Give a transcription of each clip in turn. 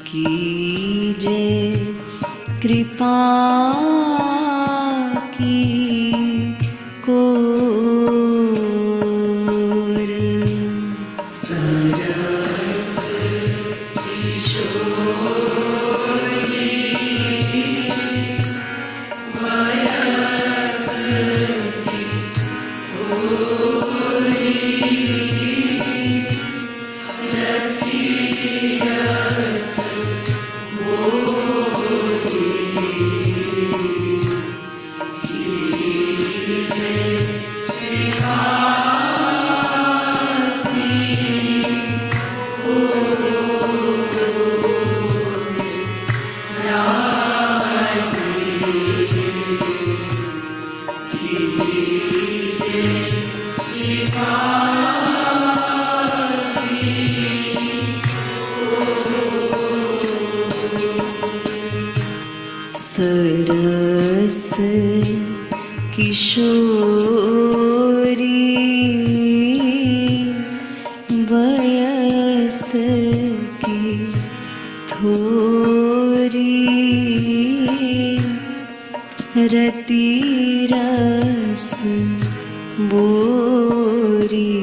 कीजे कृपा की कोर। सरस किशोरी वयस की थोरी रति रस मोरी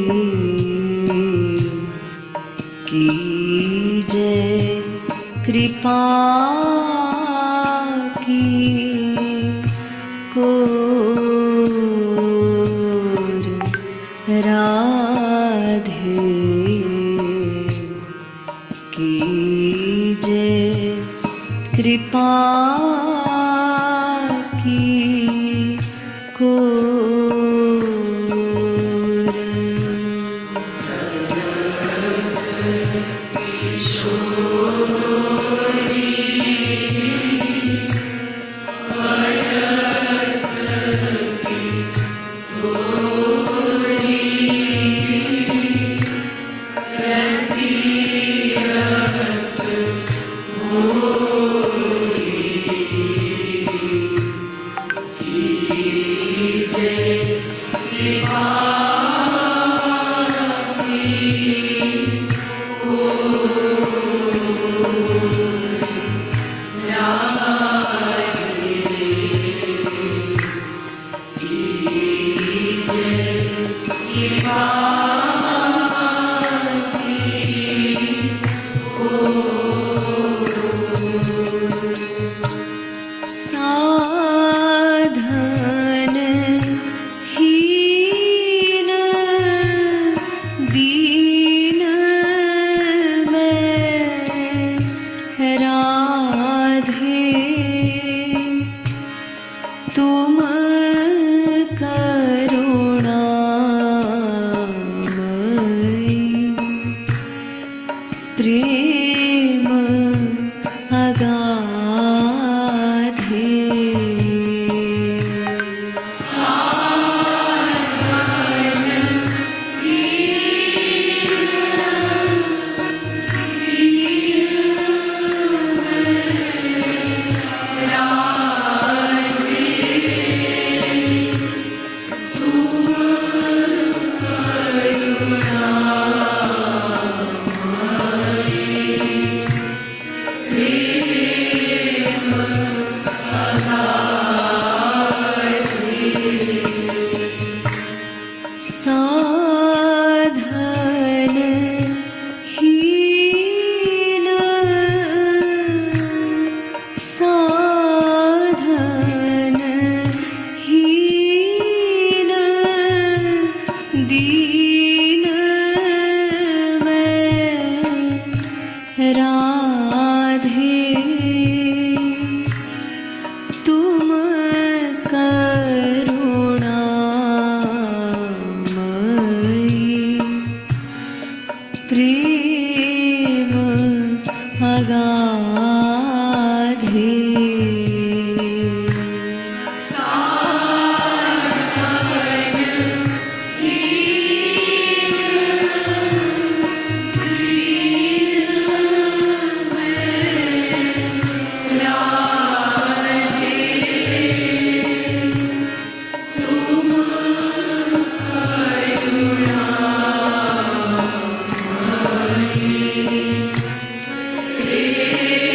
कीजे कृपा सरस किशोरी वयस की थोरी रति रस बोरी कीजे कृपा की कोर। राधे कीजे कृपा की कोर। सरस किशोरी वयस की थोरी रति रस मोरी कीजे कृपा साधन हीन दीन मैं राधे तुम करुणामयी प्रेम अगाधे। साधन हीन साधन हीन दीन मैं राधे तुम करुणामयी प्रेम अगाधे। Amen.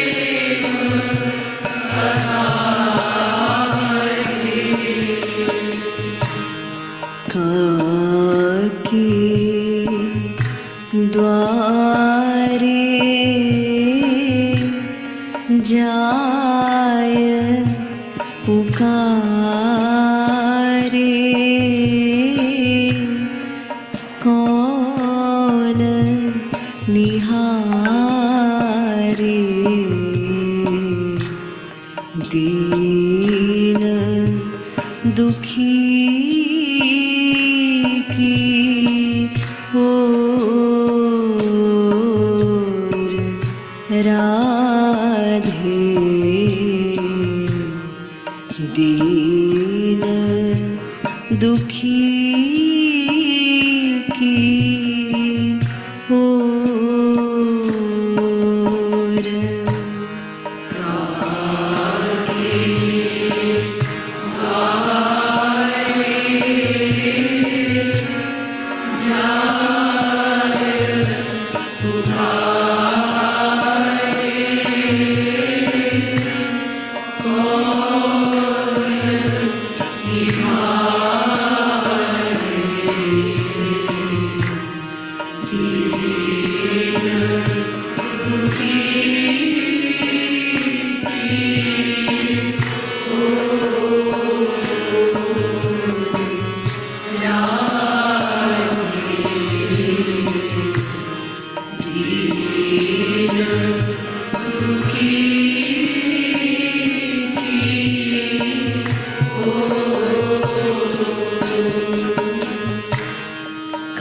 दुखी की ओर राधे दीन दुखी की ओर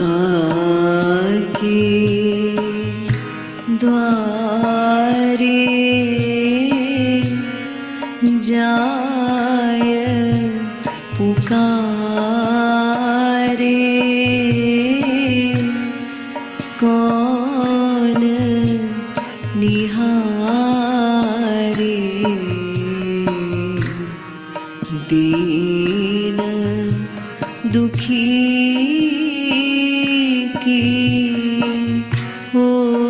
काके द्वारे जाय पुकारे कौन निहारे दीन दुखी की ओर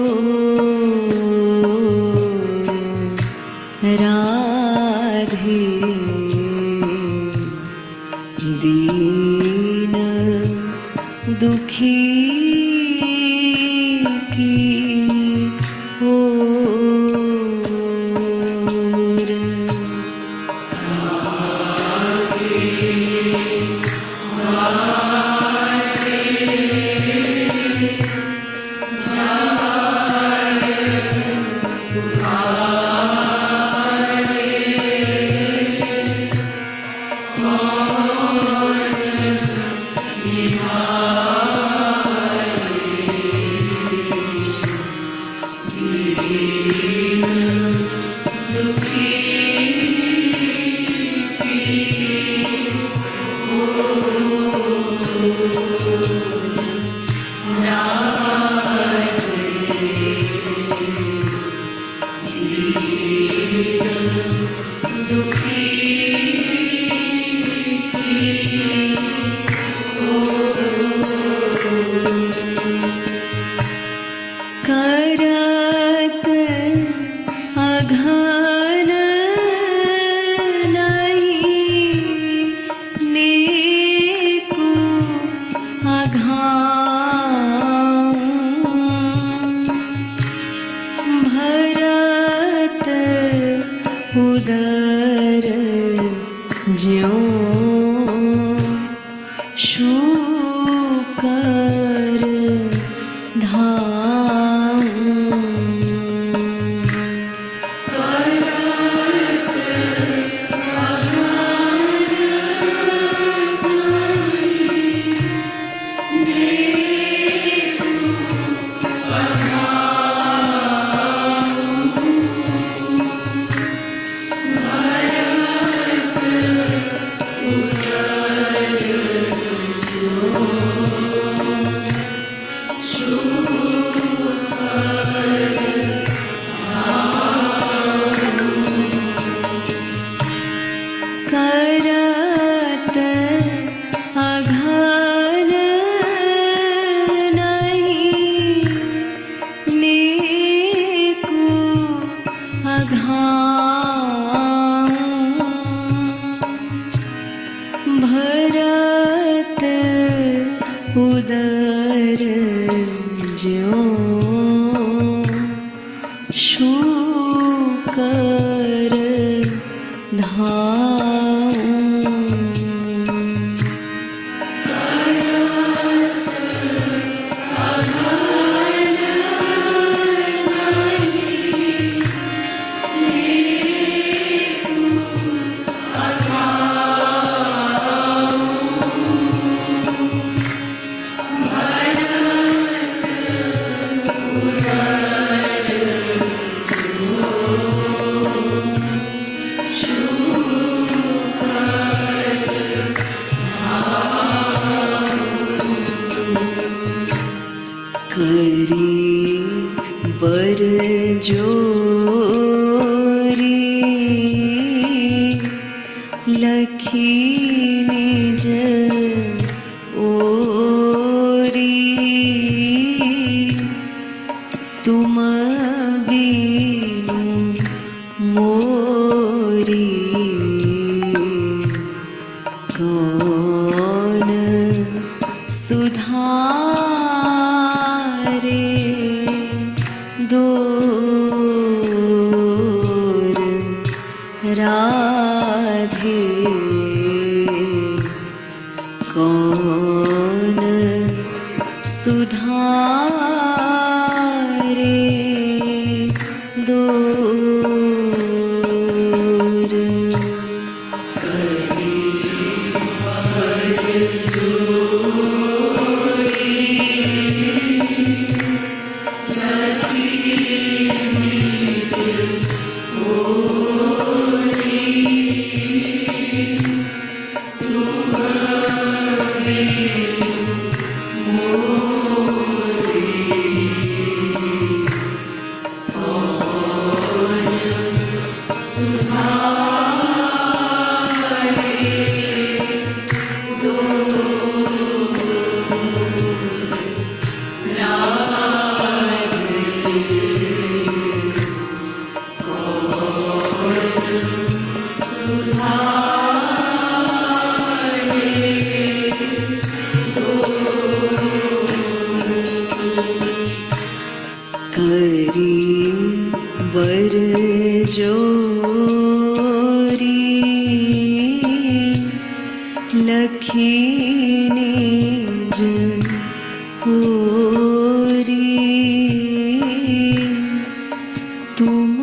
राधे दीन दुखी की ओर करत अघन नहीं नेकु अघाऊं भरत उदर ज्यों शूकर करत अघन नहीं नेकु अघाऊं भरत उदर ज्यों शूकर धाऊं लखी निज ओरी तुम बीनु मोरी कौन सुधारे दोर राधे कौन सुधारे दोर करी बर जोरी लखी निज ओरी तुम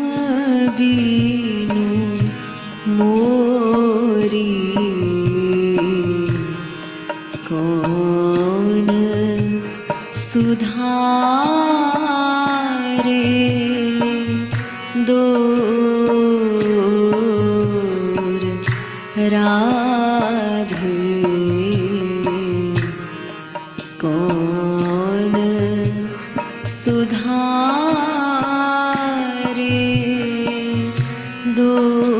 बीनु मोरी कौन सुधारे दोर राधे कौन सुधारे दोर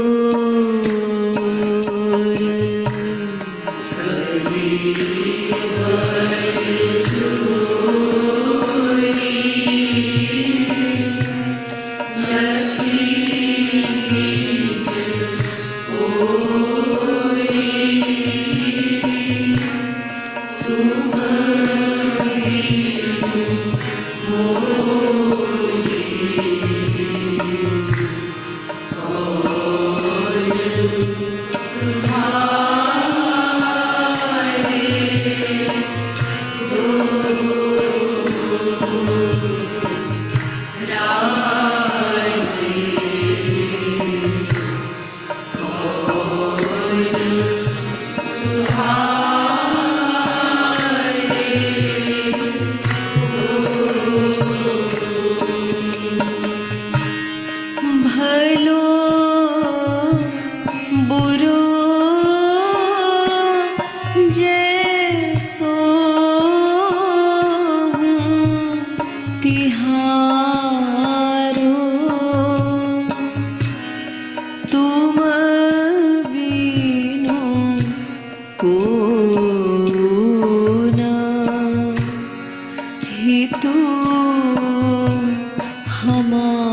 भलो बुरो जैसो तिहारो तुम बीनु को हितु हमारो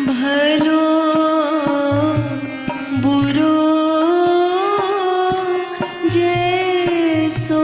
भलो बुरो जैसो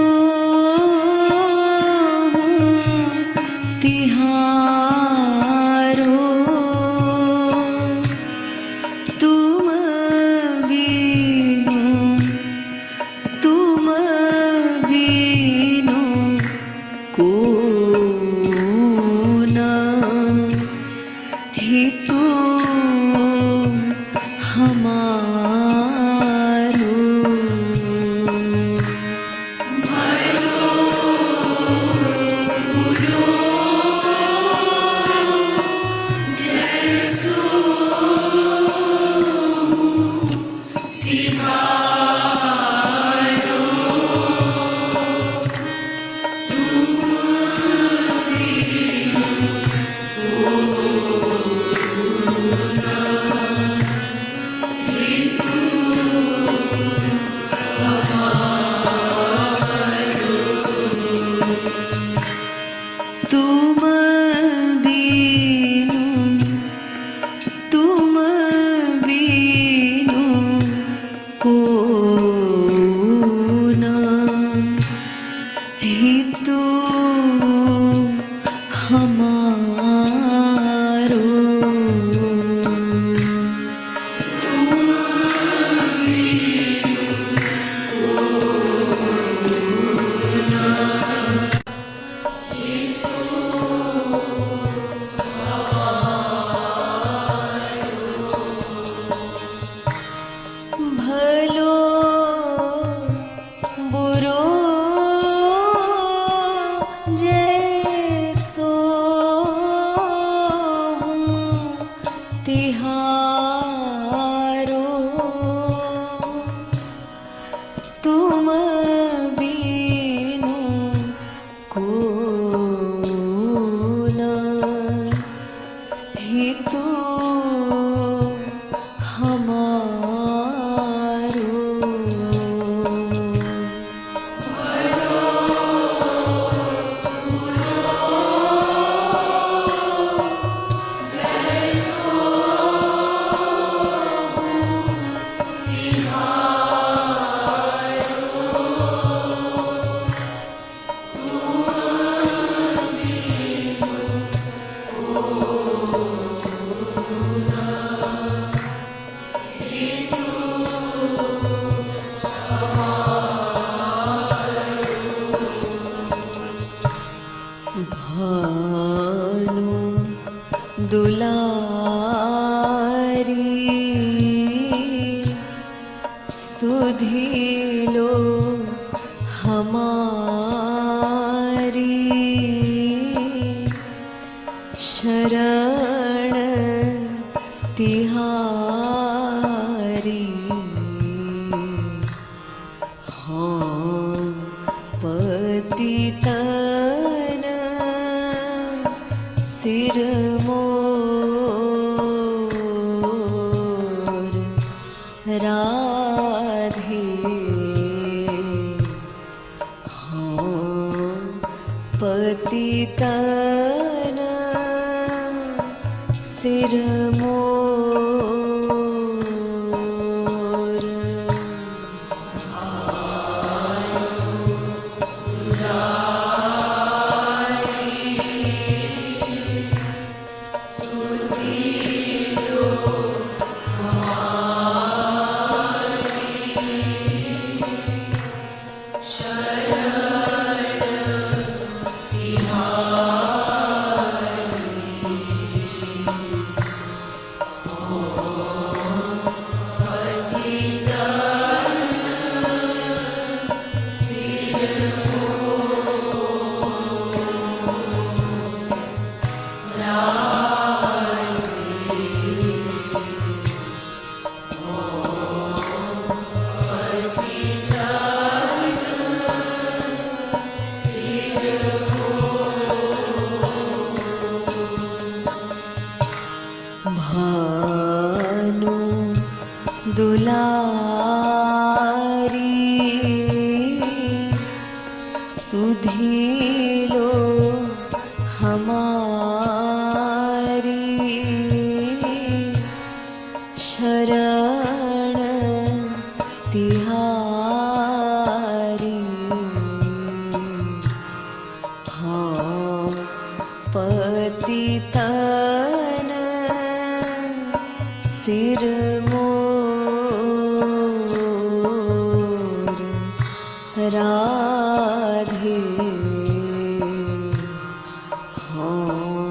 हितू हमारो भलो बुरो जैसो हूँ तिहारो तुम बिनु को न हितू हमारो भानु दुलारी सुधिलो हमारी शरण तिहारी हाँ पतितन सिर मोर राधे हाँ पतितन सिर मोर भानु दुलारी सुधिलो हमारी शरण तिहारी हाँ पतितन सिर मोर राधे हाँ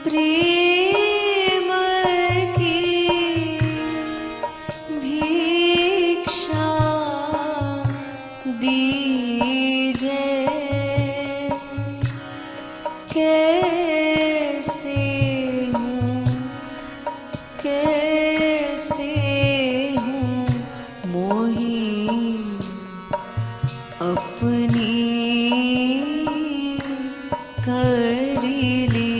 प्रेम की भिक्षा दीजिए। कैसे हूँ मोही अपनी कर लीजिए।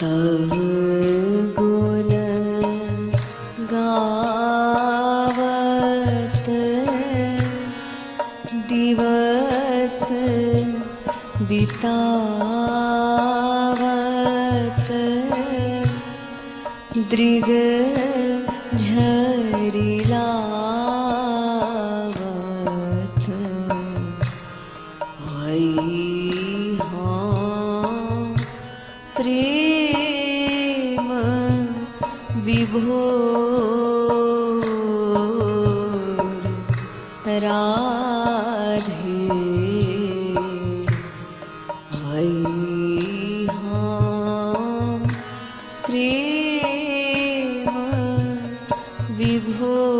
तव गुण गावत दिवस बितावत दृग झरिलावत आई हाँ प्रेम विभोर राधे। आई हाँ प्रेम विभोर।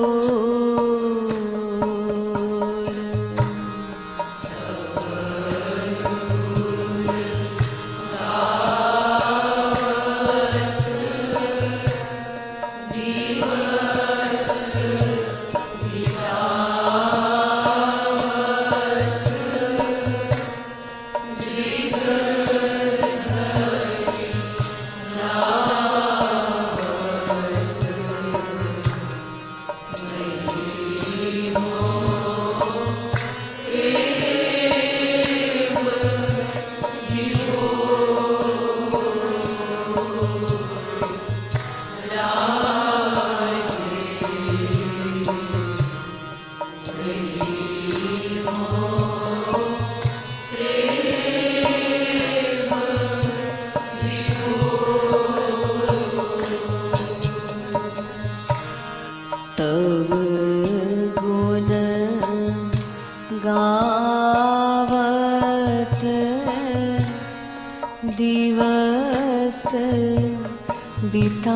तव गुण गावत दिवस बितावत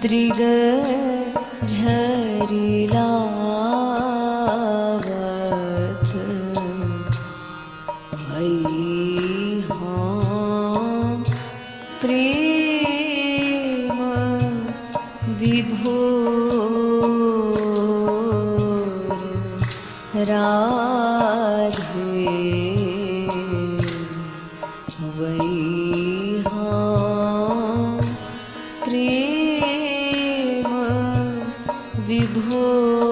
दृग झरिलावत आई हाँ प्रेम विभोर राधे। वही हाँ प्रेम विभोर।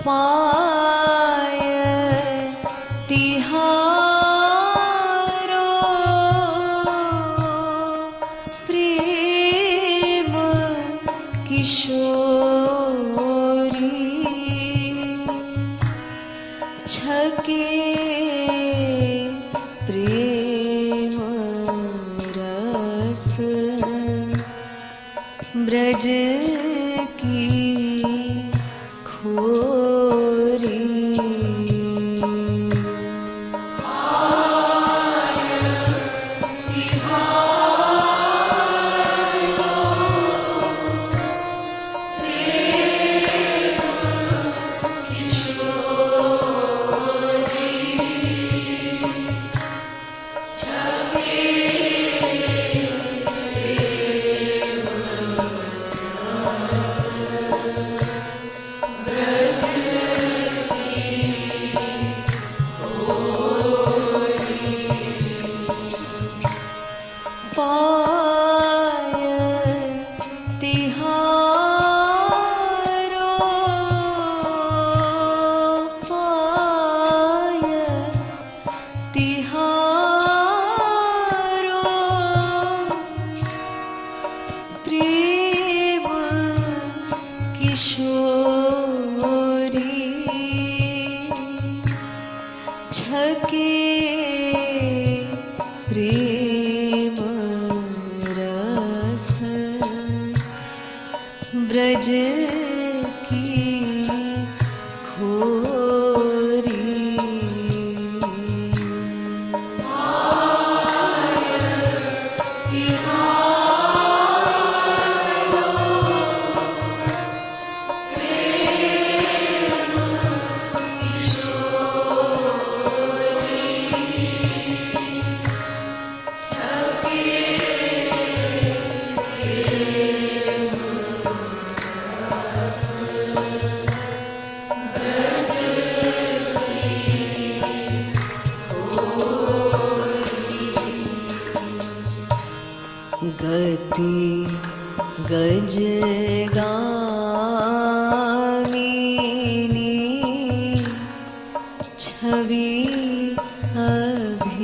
पाय तिहारो प्रेम किशोर छके प्रेम रस ब्रज की खोरी। प्रेम किशोरी छके प्रेम रस ब्रज की खोरी। गति गज गामिनी छवि अभिरामिनी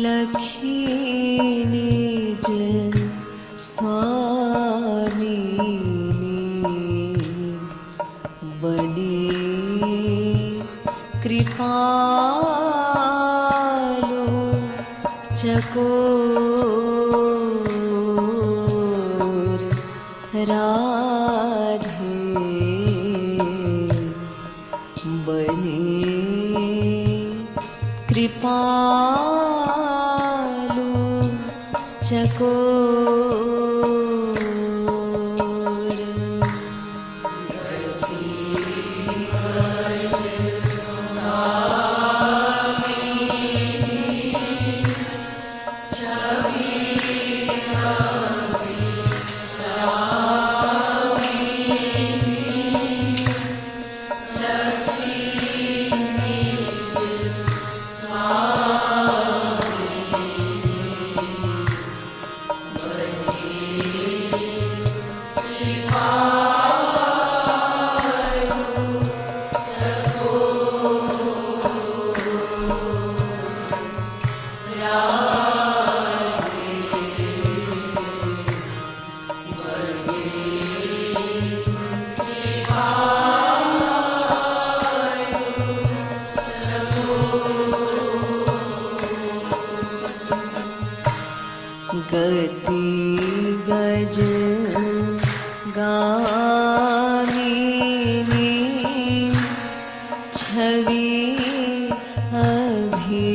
लखी निज स्वामिनी बनी कृपालु चकोर राधे बने कृपालु चकोर। गति गज गामिनी छवि अभिरामिनी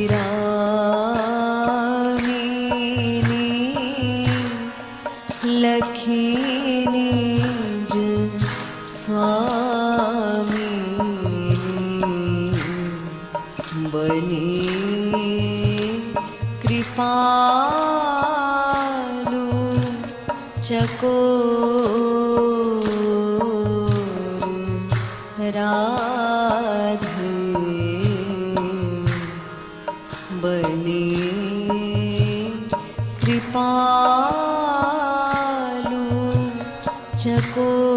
लखी निज स्वामिनी बनी कृपालु चकोर राधे बने कृपालु चकोर।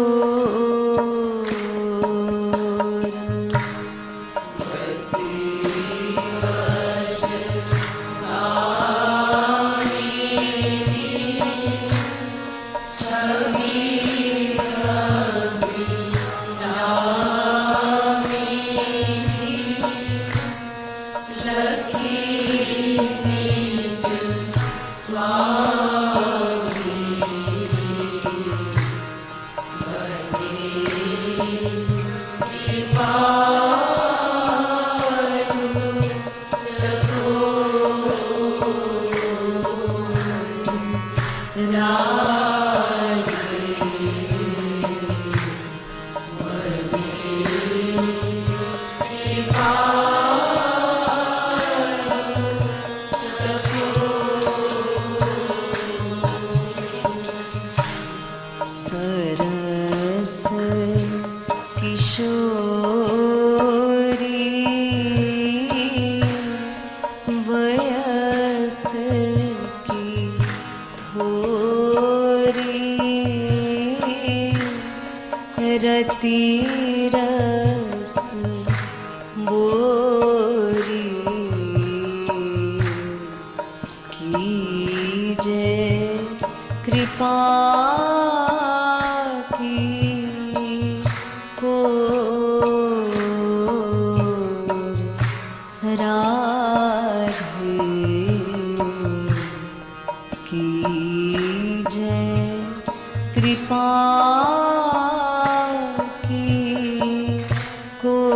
छवि सरस किशोरी वयस की थोरी रति रस बोरी कीजे कृपा की कोर राधे कीजे कृपा की कोर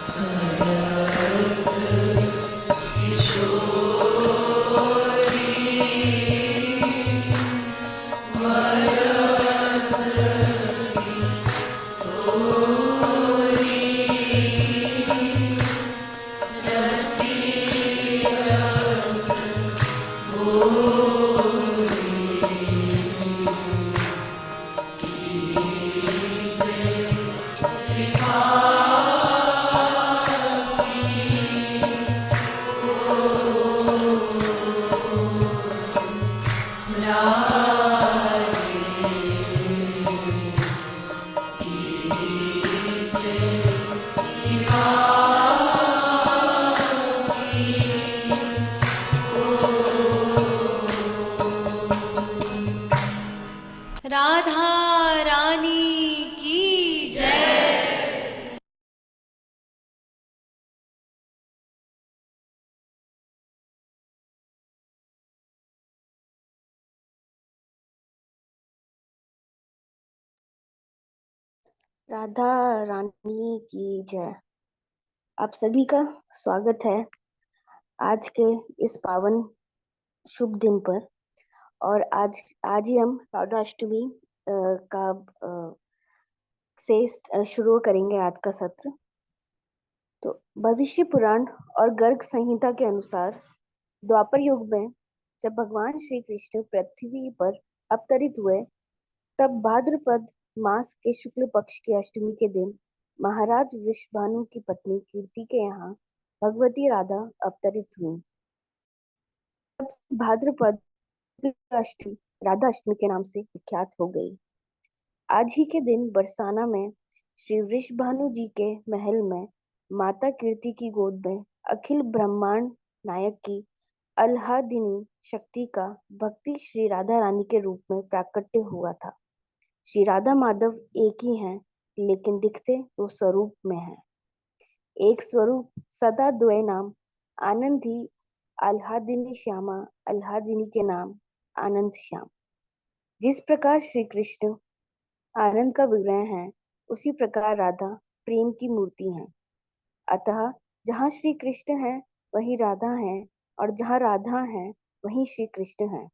सरस राधा रानी की जय। राधा रानी की जय। आप सभी का स्वागत है आज के इस पावन शुभ दिन पर। और आज ही हम राधाष्टमी का से शुरू करेंगे आज का सत्र। तो भविष्य पुराण और गर्ग संहिता के अनुसार द्वापर युग में जब भगवान श्री कृष्ण पृथ्वी पर अवतरित हुए, तब भाद्रपद मास के शुक्ल पक्ष की अष्टमी के दिन महाराज वृषभानु की पत्नी कीर्ति के यहाँ भगवती राधा अवतरित हुई। तब से भाद्रपद अष्टमी राधा अष्टमी के नाम से विख्यात हो गई। आज ही के दिन बरसाना में श्री वृषभानु जी के महल में माता कीर्ति की गोद में अखिल ब्रह्मांड नायक की आह्लादिनी शक्ति का भक्ति श्री राधा रानी के रूप में प्राकट्य हुआ था। श्री राधा माधव एक ही हैं, लेकिन दिखते तो स्वरूप में हैं। एक स्वरूप सदा द्वय नाम आनंद ही आह्लादिनी श्यामा, आह्लादिनी के नाम आनंद श्याम। जिस प्रकार श्री कृष्ण आनंद का विग्रह है, उसी प्रकार राधा प्रेम की मूर्ति है। अतः जहाँ श्री कृष्ण है वहीं राधा है, और जहाँ राधा है वहीं श्री कृष्ण है।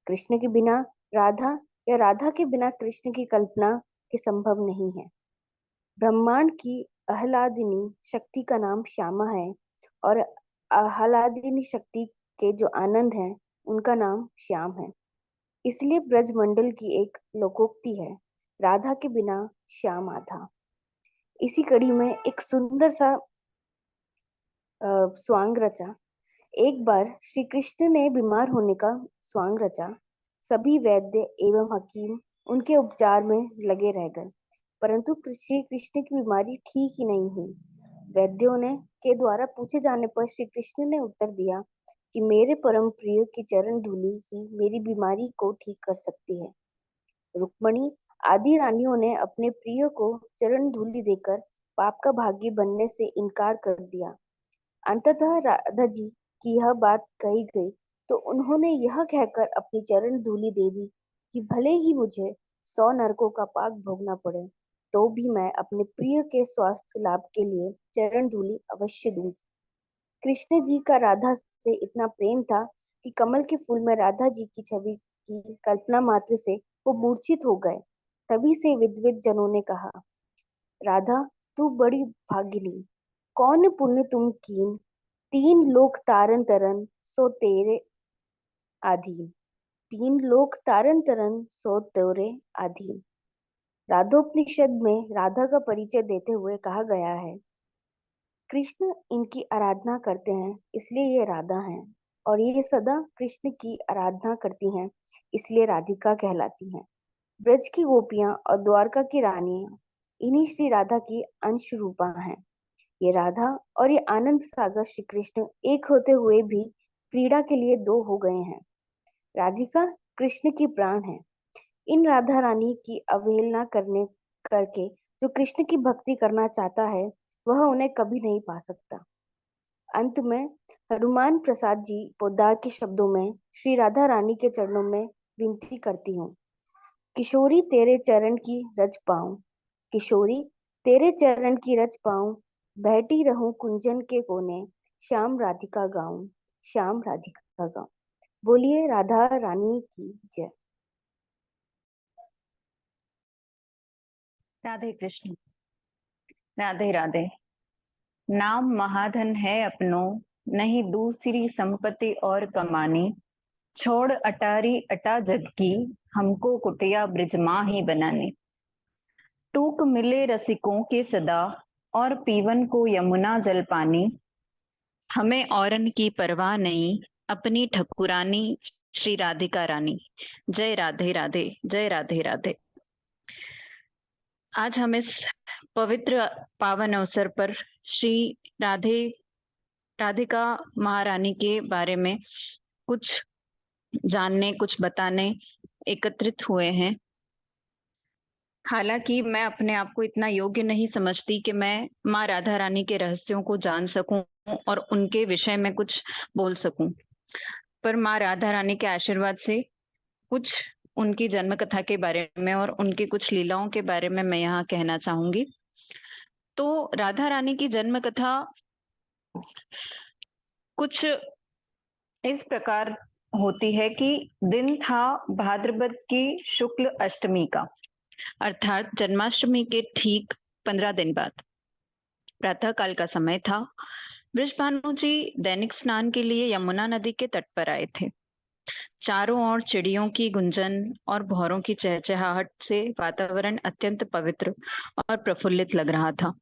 कृष्ण के बिना राधा या राधा के बिना कृष्ण की कल्पना के संभव नहीं है। ब्रह्मांड की आह्लादिनी शक्ति का नाम श्यामा है, और आह्लादिनी शक्ति के जो आनंद है उनका नाम श्याम है। इसलिए ब्रज मंडल की एक लोकोक्ति है, राधा के बिना श्याम आधा। इसी कड़ी में एक सुंदर सा स्वांग रचा। एक बार श्री कृष्ण ने बीमार होने का स्वांग रचा। सभी वैद्य एवं हकीम उनके उपचार में लगे रह गए, परंतु श्री कृष्ण की बीमारी ठीक ही नहीं हुई। वैद्यों ने के द्वारा पूछे जाने पर श्री कृष्ण ने उत्तर दिया कि मेरे परम प्रिय की चरण धूलि ही मेरी बीमारी को ठीक कर सकती है। रुक्मणी आदि रानियों ने अपने प्रिय को चरण धूलि देकर पाप का भागी बनने से इनकार कर दिया। अंततः राधा जी की यह बात कही गई तो उन्होंने यह कहकर अपनी चरण धूलि दे दी कि भले ही मुझे 100 नरकों का पाक भोगना पड़े, तो भी मैं अपने प्रिय के स्वास्थ्य लाभ के लिए चरण धूलि अवश्य दूंगी। कृष्ण जी का राधा से इतना प्रेम था कि कमल के फूल में राधा जी की छवि की कल्पना मात्र से वो मूर्छित हो गए। तभी से विद्विद जनों ने कहा, राधा तू बड़ी भागिनी, कौन पुण्य तुम कीन, तीन लोक तारन तरन सो तेरे अधीन, तीन लोक तारन तरन सो तेरे अधीन। राधोपनिषद में राधा का परिचय देते हुए कहा गया है, कृष्ण इनकी आराधना करते हैं इसलिए ये राधा हैं, और ये सदा कृष्ण की आराधना करती हैं इसलिए राधिका कहलाती हैं। ब्रज की गोपियां और द्वारका की रानियां इन्हीं श्री राधा की अंश रूपा हैं। ये राधा और ये आनंद सागर श्री कृष्ण एक होते हुए भी क्रीड़ा के लिए दो हो गए हैं। राधिका कृष्ण की प्राण है। इन राधा रानी की अवहेलना करने करके जो कृष्ण की भक्ति करना चाहता है वह उन्हें कभी नहीं पा सकता। अंत में हनुमान प्रसाद जी पोद्दार के शब्दों में श्री राधा रानी के चरणों में विनती करती हूँ, किशोरी तेरे चरण की रज पाऊं, किशोरी तेरे चरण की रज पाऊं, बैठी रहूं कुंजन के कोने, श्याम राधिका गाऊं, श्याम राधिका गाऊं। बोलिए राधा रानी की जय। राधे कृष्ण। राधे राधे। नाम महाधन है अपनों, नहीं दूसरी संपत्ति और कमानी, छोड़ अटारी अटा जग की, हमको कुटिया ब्रिज माँ ही बनानी। टूक मिले रसिकों के सदा, और पीवन को यमुना जल पानी, हमें औरन की परवाह नहीं, अपनी ठकुरानी श्री राधिका रानी। जय राधे राधे, जय राधे राधे। आज हम इस पवित्र पावन अवसर पर श्री राधिका महारानी के बारे में कुछ जानने, कुछ बताने एकत्रित हुए हैं। हालांकि मैं अपने आप को इतना योग्य नहीं समझती कि मैं माँ राधा रानी के रहस्यों को जान सकूं और उनके विषय में कुछ बोल सकूं, पर माँ राधा रानी के आशीर्वाद से कुछ उनकी जन्म कथा के बारे में और उनकी कुछ लीलाओं के बारे में मैं यहाँ कहना चाहूंगी। तो राधा रानी की जन्म कथा कुछ इस प्रकार होती है कि दिन था भाद्रपद की शुक्ल अष्टमी का, अर्थात जन्माष्टमी के ठीक 15 दिन बाद। प्रातः काल का समय था। वृषभानु जी दैनिक स्नान के लिए यमुना नदी के तट पर आए थे। चारों ओर चिड़ियों की गुंजन और भौरों की चहचहाहट से वातावरण अत्यंत पवित्र और प्रफुल्लित लग रहा था।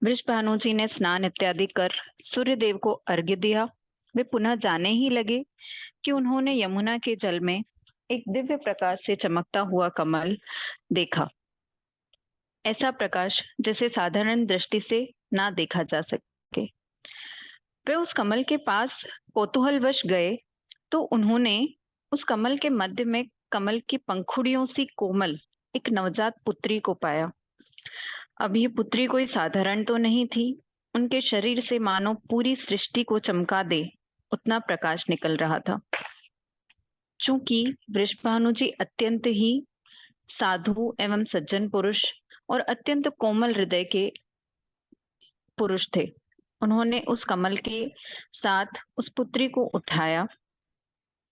वृषभानु जी ने स्नान इत्यादि कर सूर्य देव को अर्घ्य दिया। वे पुनः जाने ही लगे कि उन्होंने यमुना के जल में एक दिव्य प्रकाश से चमकता हुआ कमल देखा। ऐसा प्रकाश जैसे साधारण दृष्टि से ना देखा जा सके। वे उस कमल के पास कौतूहलवश गए तो उन्होंने उस कमल के मध्य में कमल की पंखुड़ियों सी कोमल एक नवजात पुत्री को पाया। अब ये पुत्री कोई साधारण तो नहीं थी। उनके शरीर से मानो पूरी सृष्टि को चमका दे उतना प्रकाश निकल रहा था। चूंकि वृषभानु जी अत्यंत ही साधु एवं सज्जन पुरुष और अत्यंत कोमल हृदय के पुरुष थे, उन्होंने उस कमल के साथ उस पुत्री को उठाया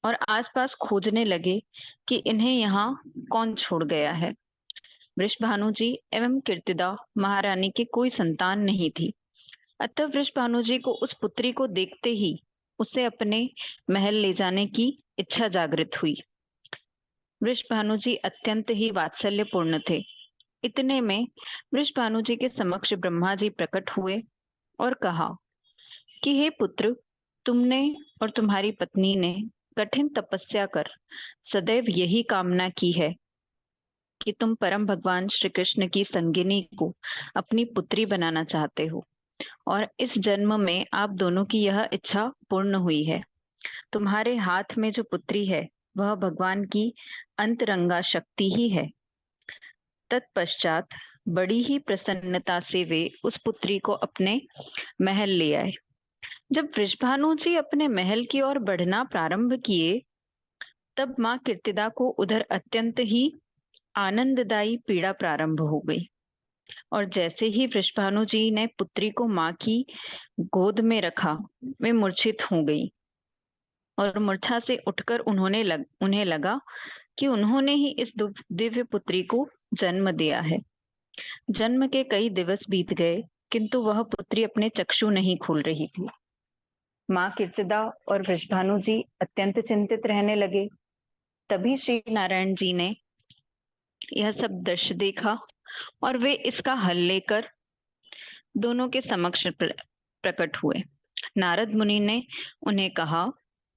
और आसपास खोजने लगे कि इन्हें यहाँ कौन छोड़ गया है। वृषभानु जी एवं कीर्तिदा महारानी की कोई संतान नहीं थी, अतः वृषभानु जी को उस पुत्री को देखते ही उसे अपने महल ले जाने की इच्छा जागृत हुई। वृषभानु जी अत्यंत ही वात्सल्यपूर्ण थे। इतने में वृषभानु जी के समक्ष ब्रह्मा जी प्रकट हुए और कहा कि हे पुत्र, तुमने और तुम्हारी पत्नी ने कठिन तपस्या कर सदैव यही कामना की है कि तुम परम भगवान श्री कृष्ण की संगिनी को अपनी पुत्री बनाना चाहते हो, और इस जन्म में आप दोनों की यह इच्छा पूर्ण हुई है। तुम्हारे हाथ में जो पुत्री है वह भगवान की अंतरंगा शक्ति ही है। तत्पश्चात बड़ी ही प्रसन्नता से वे उस पुत्री को अपने महल ले आए। जब वृषभानु जी अपने महल की ओर बढ़ना प्रारंभ किए तब मां कीर्तिदा को उधर अत्यंत ही आनंददायी पीड़ा प्रारंभ हो गई। और जैसे ही वृषभानु जी ने पुत्री को माँ की गोद में रखा, वे मूर्छित हो गई और मूर्छा से उठकर उन्हें लगा कि उन्होंने ही इस दिव्य पुत्री को जन्म दिया है। जन्म के कई दिवस बीत गए, किंतु वह पुत्री अपने चक्षु नहीं खोल रही थी। माँ कीर्तिदा और वृषभानु जी अत्यंत चिंतित रहने लगे। तभी श्री नारायण जी ने यह सब दृश्य देखा और वे इसका हल लेकर दोनों के समक्ष प्रकट हुए। नारद मुनि ने उन्हें कहा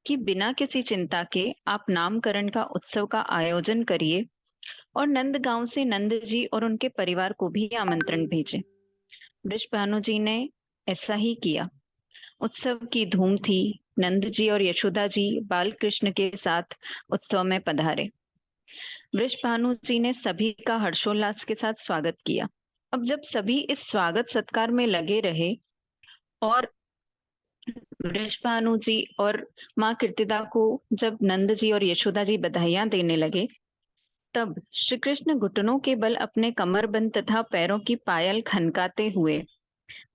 कि बिना किसी चिंता के आप नामकरण का उत्सव का आयोजन करिए और नंद गांव से नंद जी और उनके परिवार को भी आमंत्रण भेजें। वृषभानु जी ने ऐसा ही किया। उत्सव की धूम थी। नंद जी और यशोदा जी बाल कृष्ण के साथ उत्सव में पधारे। वृषभानु जी ने सभी का हर्षोल्लास के साथ स्वागत किया। अब जब सभी इस स्वागत सत्कार में लगे रहे और वृषभानु जी और माँ कीर्तिदा को जब नंद जी और यशोदा जी बधाइयां देने लगे, तब श्री कृष्ण घुटनों के बल अपने कमरबंद तथा पैरों की पायल खनकाते हुए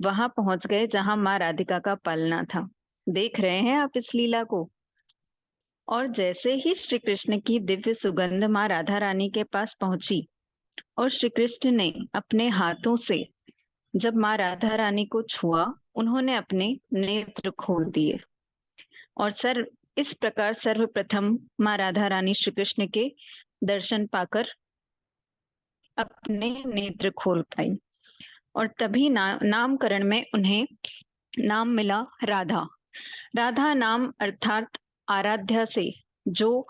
वहां पहुंच गए जहां माँ राधिका का पलना था। देख रहे हैं आप इस लीला को। और जैसे ही श्री कृष्ण की दिव्य सुगंध माँ राधा रानी के पास पहुंची और श्री कृष्ण ने अपने हाथों से जब माँ राधा रानी को छुआ, उन्होंने अपने नेत्र खोल दिए और इस प्रकार सर्वप्रथम माँ राधा रानी श्री कृष्ण के दर्शन पाकर अपने नेत्र खोल पाई और तभी नामकरण में उन्हें नाम मिला राधा। राधा नाम अर्थात आराध्या से जो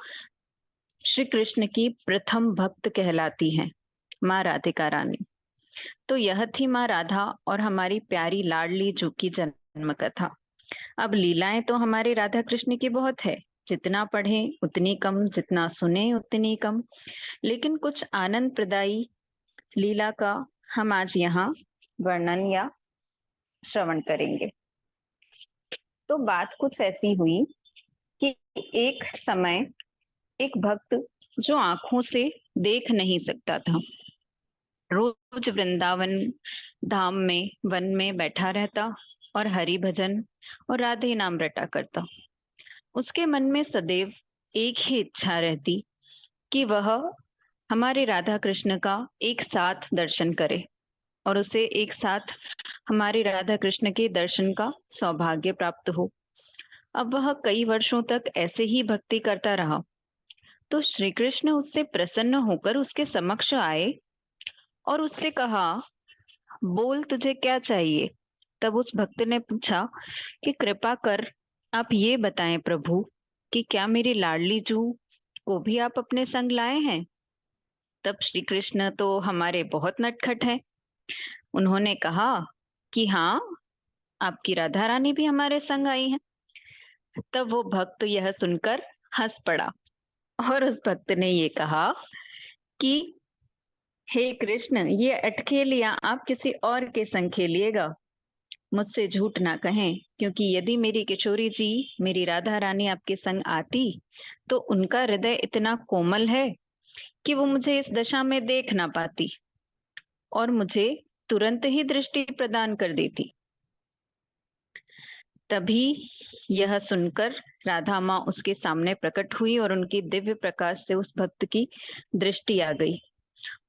श्री कृष्ण की प्रथम भक्त कहलाती हैं, माँ राधिका रानी। तो यह थी माँ राधा और हमारी प्यारी लाडली जू की जन्म कथा। अब लीलाएं तो हमारे राधा कृष्ण की बहुत है, जितना पढ़ें उतनी कम, जितना सुने उतनी कम, लेकिन कुछ आनंद प्रदायी लीला का हम आज यहाँ वर्णन या श्रवण करेंगे। तो बात कुछ ऐसी हुई कि एक समय एक भक्त जो आंखों से देख नहीं सकता था, रोज वृंदावन धाम में वन में बैठा रहता और हरि भजन और राधे नाम रटा करता। उसके मन में सदैव एक ही इच्छा रहती कि वह हमारे राधा कृष्ण का एक साथ दर्शन करे और उसे एक साथ हमारे राधा कृष्ण के दर्शन का सौभाग्य प्राप्त हो। अब वह कई वर्षों तक ऐसे ही भक्ति करता रहा। तो श्री कृष्ण उससे प्रसन्न होकर उसके समक्ष आए और उससे कहा, बोल तुझे क्या चाहिए। तब उस भक्त ने पूछा कि कृपा कर आप ये बताएं प्रभु कि क्या मेरी लाडली जू को भी आप अपने संग लाए हैं। तब श्री कृष्ण तो हमारे बहुत नटखट हैं। उन्होंने कहा कि हाँ, आपकी राधा रानी भी हमारे संग आई हैं। तब वो भक्त यह सुनकर हंस पड़ा और उस भक्त ने ये कहा कि हे कृष्ण, ये अटखेलियां आप किसी और के संग खेलिएगा, मुझसे झूठ ना कहें, क्योंकि यदि मेरी किशोरी जी मेरी राधा रानी आपके संग आती तो उनका हृदय इतना कोमल है कि वो मुझे इस दशा में देख ना पाती और मुझे तुरंत ही दृष्टि प्रदान कर देती। तभी यह सुनकर राधा माँ उसके सामने प्रकट हुई और उनकी दिव्य प्रकाश से उस भक्त की दृष्टि आ गई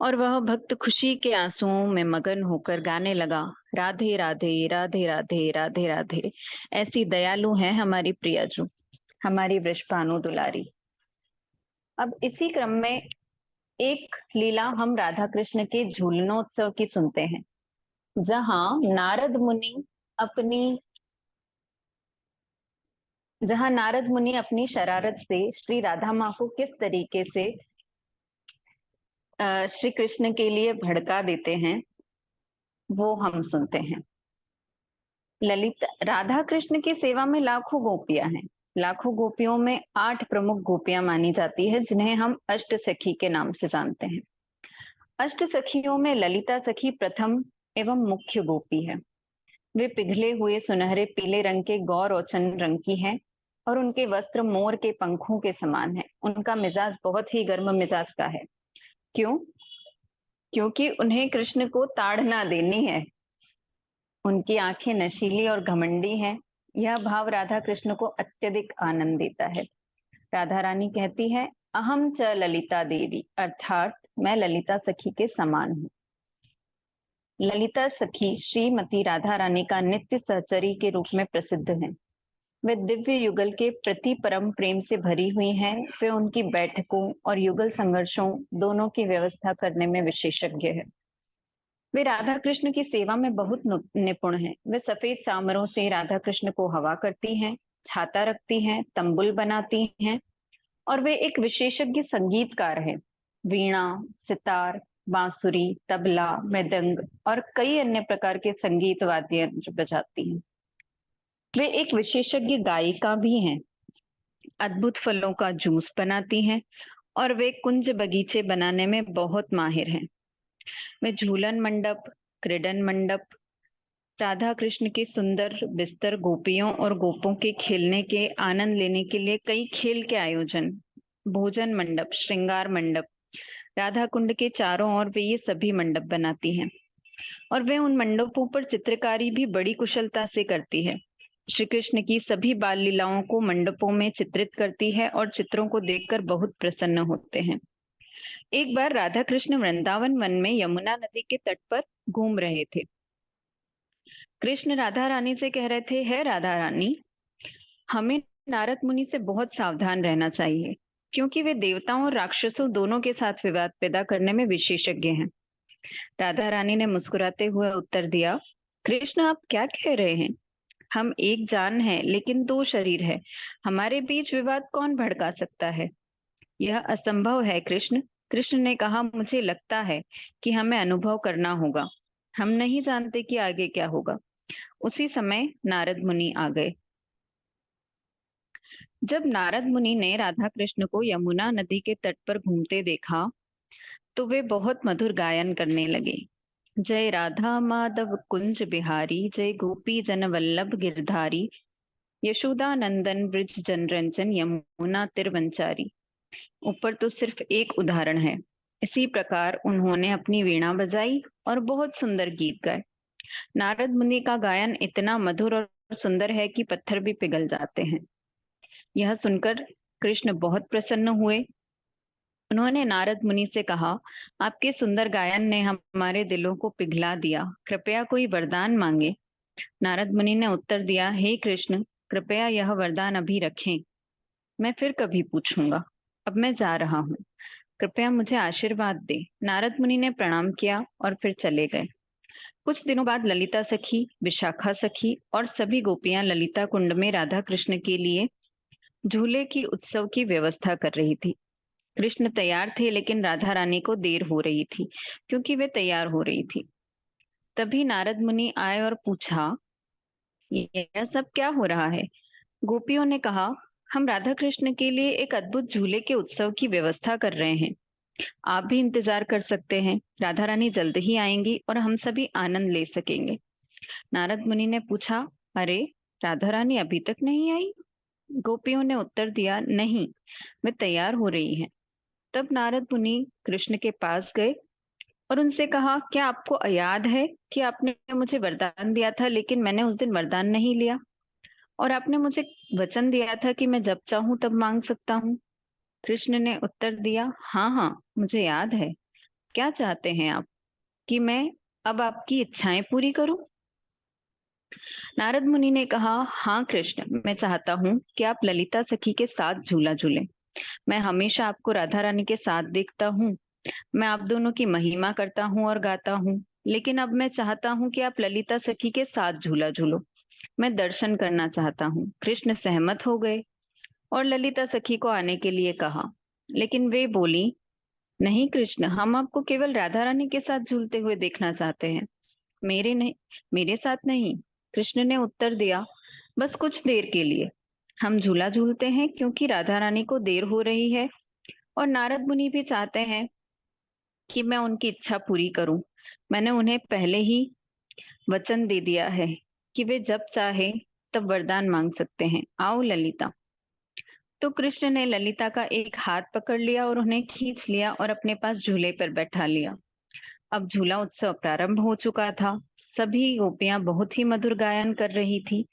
और वह भक्त खुशी के आंसुओं में मगन होकर गाने लगा, राधे राधे राधे राधे राधे राधे। ऐसी दयालु है हमारी प्रियाजू, हमारी वृषभानु दुलारी। अब इसी क्रम में एक लीला हम राधा कृष्ण के झूलनोत्सव की सुनते हैं, जहां नारद मुनि अपनी शरारत से श्री राधा माँ को किस तरीके से श्री कृष्ण के लिए भड़का देते हैं, वो हम सुनते हैं। ललित राधा कृष्ण की सेवा में लाखों गोपियां हैं। लाखों गोपियों में 8 प्रमुख गोपियां मानी जाती है, जिन्हें हम अष्ट सखी के नाम से जानते हैं। अष्ट सखियों में ललिता सखी प्रथम एवं मुख्य गोपी है। वे पिघले हुए सुनहरे पीले रंग के गौरोचन रंग की हैं और उनके वस्त्र मोर के पंखों के समान है। उनका मिजाज बहुत ही गर्म मिजाज का है। क्यों? क्योंकि उन्हें कृष्ण को ताड़ना देनी है। उनकी आंखें नशीली और घमंडी हैं। यह भाव राधा कृष्ण को अत्यधिक आनंद देता है। राधा रानी कहती है, अहम च ललिता देवी, अर्थात मैं ललिता सखी के समान हूँ। ललिता सखी श्रीमती राधा रानी का नित्य सहचरी के रूप में प्रसिद्ध हैं। वे दिव्य युगल के प्रति परम प्रेम से भरी हुई हैं। वे उनकी बैठकों और युगल संघर्षों दोनों की व्यवस्था करने में विशेषज्ञ है। वे राधा कृष्ण की सेवा में बहुत निपुण हैं। वे सफेद चामरों से राधा कृष्ण को हवा करती हैं, छाता रखती हैं, तंबुल बनाती हैं, और वे एक विशेषज्ञ संगीतकार हैं। वीणा, सितार, बांसुरी, तबला, मृदंग और कई अन्य प्रकार के संगीत वाद्य यंत्र बजाती हैं। वे एक विशेषज्ञ गायिका भी हैं। अद्भुत फलों का जूस बनाती हैं और वे कुंज बगीचे बनाने में बहुत माहिर हैं। वे झूलन मंडप, क्रीडन मंडप, राधा कृष्ण के सुंदर बिस्तर, गोपियों और गोपों के खेलने के आनंद लेने के लिए कई खेल के आयोजन, भोजन मंडप, श्रृंगार मंडप, राधा कुंड के चारों ओर वे ये सभी मंडप बनाती हैं। और वे उन मंडपों पर चित्रकारी भी बड़ी कुशलता से करती है। श्री कृष्ण की सभी बाल लीलाओं को मंडपों में चित्रित करती है और चित्रों को देखकर बहुत प्रसन्न होते हैं। एक बार राधा कृष्ण वृंदावन वन में यमुना नदी के तट पर घूम रहे थे। कृष्ण राधा रानी से कह रहे थे, है राधा रानी, हमें नारद मुनि से बहुत सावधान रहना चाहिए, क्योंकि वे देवताओं और राक्षसों दोनों के साथ विवाद पैदा करने में विशेषज्ञ हैं। राधा रानी ने मुस्कुराते हुए उत्तर दिया, कृष्ण आप क्या कह रहे हैं? हम एक जान हैं, लेकिन दो शरीर है। हमारे बीच विवाद कौन भड़का सकता है? यह असंभव है कृष्ण। कृष्ण ने कहा, मुझे लगता है कि हमें अनुभव करना होगा। हम नहीं जानते कि आगे क्या होगा। उसी समय नारद मुनि आ गए। जब नारद मुनि ने राधा कृष्ण को यमुना नदी के तट पर घूमते देखा, तो वे बहुत मधुर गायन करने लगे। जय राधा माधव कुंज बिहारी, जय गोपी जन वल्लभ गिरधारी, यशोदा नंदन ब्रिज जनरंजन, यमुना तिरवंचारी। ऊपर तो सिर्फ एक उदाहरण है। इसी प्रकार उन्होंने अपनी वीणा बजाई और बहुत सुंदर गीत गाए। नारद मुनि का गायन इतना मधुर और सुंदर है कि पत्थर भी पिघल जाते हैं। यह सुनकर कृष्ण बहुत प्रसन्न हुए। उन्होंने नारद मुनि से कहा, आपके सुंदर गायन ने हमारे दिलों को पिघला दिया। कृपया कोई वरदान मांगे। नारद मुनि ने उत्तर दिया, हे कृष्ण, कृपया यह वरदान अभी रखें। मैं फिर कभी पूछूंगा। अब मैं जा रहा हूँ। कृपया मुझे आशीर्वाद दे। नारद मुनि ने प्रणाम किया और फिर चले गए। कुछ दिनों बाद ललिता सखी, विशाखा सखी और सभी गोपियां ललिता कुंड में राधा कृष्ण के लिए झूले की उत्सव की व्यवस्था कर रही थी। कृष्ण तैयार थे, लेकिन राधा रानी को देर हो रही थी, क्योंकि वे तैयार हो रही थी। तभी नारद मुनि आए और पूछा, यह सब क्या हो रहा है? गोपियों ने कहा, हम राधा कृष्ण के लिए एक अद्भुत झूले के उत्सव की व्यवस्था कर रहे हैं। आप भी इंतजार कर सकते हैं। राधा रानी जल्द ही आएंगी और हम सभी आनंद ले सकेंगे। नारद मुनि ने पूछा, अरे राधा रानी अभी तक नहीं आई? गोपियों ने उत्तर दिया, नहीं, वे तैयार हो रही हैं। तब नारद मुनि कृष्ण के पास गए और उनसे कहा, क्या आपको याद है कि आपने मुझे वरदान दिया था, लेकिन मैंने उस दिन वरदान नहीं लिया, और आपने मुझे वचन दिया था कि मैं जब चाहूं तब मांग सकता हूँ। कृष्ण ने उत्तर दिया, हाँ हाँ, मुझे याद है। क्या चाहते हैं आप कि मैं अब आपकी इच्छाएं पूरी करूं? नारद मुनि ने कहा, हाँ कृष्ण, मैं चाहता हूँ कि आप ललिता सखी के साथ झूला झूलें। मैं हमेशा आपको राधा रानी के साथ देखता हूँ। मैं आप दोनों की महिमा करता हूँ और गाता हूँ, लेकिन अब मैं चाहता हूँ कि आप ललिता सखी के साथ झूला झूलो। मैं दर्शन करना चाहता हूँ। कृष्ण सहमत हो गए और ललिता सखी को आने के लिए कहा, लेकिन वे बोली, नहीं कृष्ण, हम आपको केवल राधा रानी के साथ झूलते हुए देखना चाहते हैं, मेरे साथ नहीं। कृष्ण ने उत्तर दिया, बस कुछ देर के लिए हम झूला झूलते हैं, क्योंकि राधा रानी को देर हो रही है और नारद मुनि भी चाहते हैं कि मैं उनकी इच्छा पूरी करूं। मैंने उन्हें पहले ही वचन दे दिया है कि वे जब चाहे तब वरदान मांग सकते हैं। आओ ललिता। तो कृष्ण ने ललिता का एक हाथ पकड़ लिया और उन्हें खींच लिया और अपने पास झूले पर बैठा लिया। अब झूला उत्सव प्रारंभ हो चुका था। सभी गोपियां बहुत ही मधुर गायन कर रही थी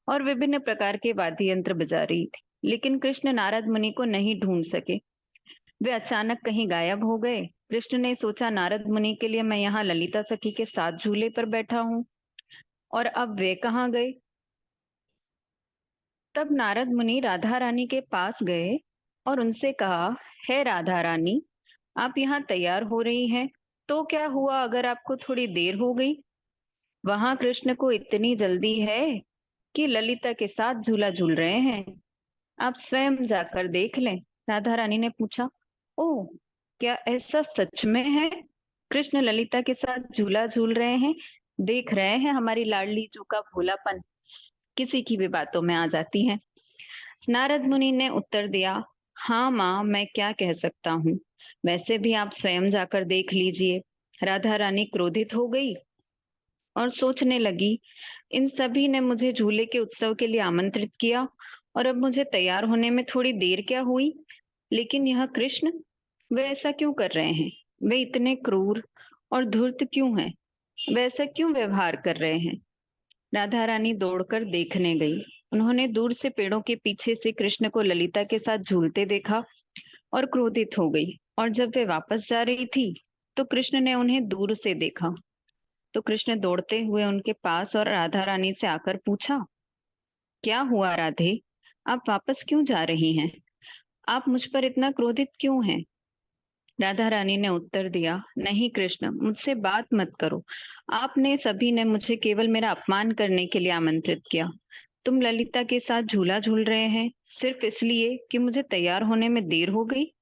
और विभिन्न प्रकार के वाद्य यंत्र बजा रही थी, लेकिन कृष्ण नारद मुनि को नहीं ढूंढ सके। वे अचानक कहीं गायब हो गए। कृष्ण ने सोचा, नारद मुनि के लिए मैं यहाँ ललिता सखी के साथ झूले पर बैठा हूँ और अब वे कहाँ गए। तब नारद मुनि राधा रानी के पास गए और उनसे कहा, हे राधा रानी, आप यहाँ तैयार हो रही हैं, तो क्या हुआ अगर आपको थोड़ी देर हो गई? वहां कृष्ण को इतनी जल्दी है कि ललिता के साथ झूला झूल रहे हैं। आप स्वयं जाकर देख लें। राधा रानी ने पूछा, ओह, क्या ऐसा सच में है? कृष्ण ललिता के साथ झूला झूल रहे हैं। देख रहे हैं हमारी लाडली जू का भोलापन किसी की भी बातों में आ जाती है। नारद मुनि ने उत्तर दिया, हाँ माँ, मैं क्या कह सकता हूँ। वैसे भी आप स्वयं जाकर देख लीजिए। राधा रानी क्रोधित हो गई और सोचने लगी, इन सभी ने मुझे झूले के उत्सव के लिए आमंत्रित किया और अब मुझे तैयार होने में थोड़ी देर क्या हुई। लेकिन यह कृष्ण, वे ऐसा क्यों कर रहे हैं? वे इतने क्रूर और धूर्त क्यों हैं? वे ऐसा क्यों व्यवहार कर रहे हैं? राधा रानी दौड़कर देखने गई। उन्होंने दूर से पेड़ों के पीछे से कृष्ण को ललिता के साथ झूलते देखा और क्रोधित हो गई। और जब वे वापस जा रही थी तो कृष्ण ने उन्हें दूर से देखा। तो कृष्ण दौड़ते हुए उनके पास और राधा रानी से आकर पूछा, क्या हुआ राधे, आप वापस क्यों जा रही हैं? आप मुझ पर इतना क्रोधित क्यों हैं? राधा रानी ने उत्तर दिया, नहीं कृष्ण, मुझसे बात मत करो। आपने सभी ने मुझे केवल मेरा अपमान करने के लिए आमंत्रित किया। तुम ललिता के साथ झूला झूल रहे हैं सिर्फ इसलिए कि मुझे तैयार होने में देर हो गई।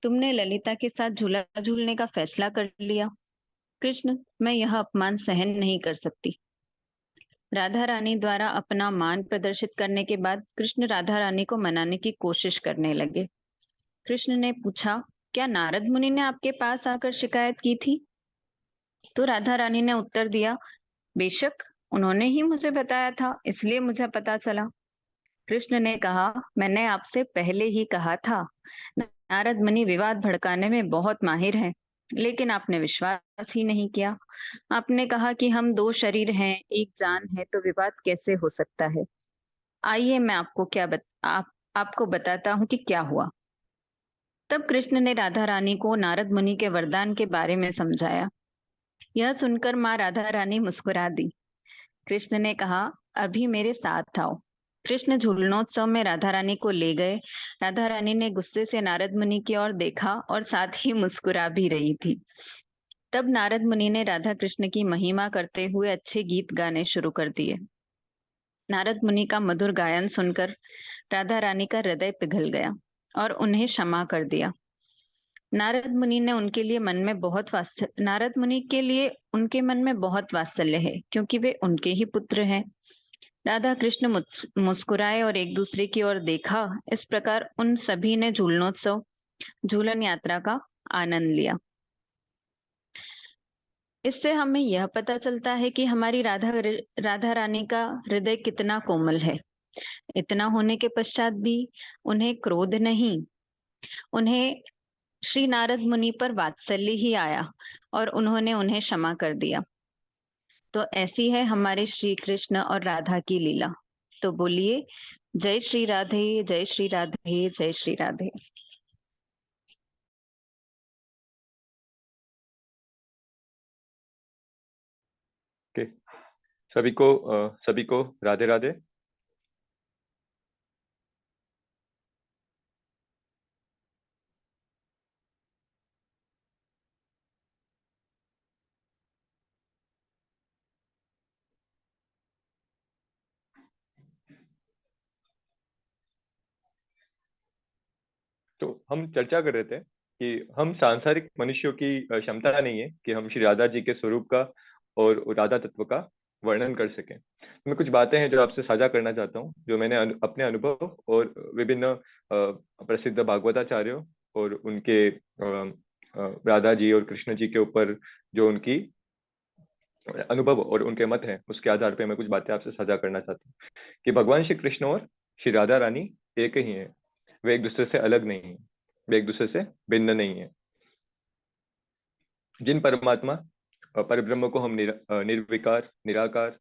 तुमने ललिता के साथ झूला झूलने का फैसला कर लिया। कृष्ण, मैं यह अपमान सहन नहीं कर सकती। राधा रानी द्वारा अपना मान प्रदर्शित करने के बाद कृष्ण राधा रानी को मनाने की कोशिश करने लगे। कृष्ण ने पूछा, क्या नारद मुनि ने आपके पास आकर शिकायत की थी? तो राधा रानी ने उत्तर दिया, बेशक, उन्होंने ही मुझे बताया था, इसलिए मुझे पता चला। कृष्ण ने कहा, मैंने आपसे पहले ही कहा था, नारद मुनि विवाद भड़काने में बहुत माहिर हैं, लेकिन आपने विश्वास ही नहीं किया। आपने कहा कि हम दो शरीर हैं, एक जान है, तो विवाद कैसे हो सकता है? आइए मैं आपको बताता हूँ कि क्या हुआ। तब कृष्ण ने राधा रानी को नारद मुनि के वरदान के बारे में समझाया। यह सुनकर माँ राधा रानी मुस्कुरा दी। कृष्ण ने कहा, अभी मेरे साथ आओ। कृष्ण झूलनोत्सव में राधा रानी को ले गए। राधा रानी ने गुस्से से नारद मुनि की ओर देखा और साथ ही मुस्कुरा भी रही थी। तब नारद मुनि ने राधा कृष्ण की महिमा करते हुए अच्छे गीत गाने शुरू कर दिए। नारद मुनि का मधुर गायन सुनकर राधा रानी का हृदय पिघल गया और उन्हें क्षमा कर दिया। नारद मुनि के लिए उनके मन में बहुत वात्सल्य है, क्योंकि वे उनके ही पुत्र हैं। राधा कृष्ण मुस्कुराए और एक दूसरे की ओर देखा। इस प्रकार उन सभी ने झूलनोत्सव, झूलन यात्रा का आनंद लिया। इससे हमें यह पता चलता है कि हमारी राधा रानी का हृदय कितना कोमल है। इतना होने के पश्चात भी उन्हें क्रोध नहीं, उन्हें श्री नारद मुनि पर वात्सल्य ही आया और उन्होंने उन्हें क्षमा कर दिया। तो ऐसी है हमारे श्री कृष्ण और राधा की लीला। तो बोलिए, जय श्री राधे, जय श्री राधे, जय श्री राधे। ओके, सभी को राधे राधे। तो हम चर्चा कर रहे थे कि हम सांसारिक मनुष्यों की क्षमता नहीं है कि हम श्री राधा जी के स्वरूप का और राधा तत्व का वर्णन कर सकें। मैं कुछ बातें हैं जो आपसे साझा करना चाहता हूँ, जो मैंने अपने अनुभव और विभिन्न प्रसिद्ध भागवताचार्यों और उनके राधा जी और कृष्ण जी के ऊपर जो उनकी अनुभव और उनके मत हैं, उसके आधार पर मैं कुछ बातें आपसे साझा करना चाहता हूँ कि भगवान श्री कृष्ण और श्री राधा रानी एक ही हैं। वे एक दूसरे से अलग नहीं है, वे एक दूसरे से भिन्न नहीं है। जिन परमात्मा परब्रह्म को हम निर्विकार, निराकार,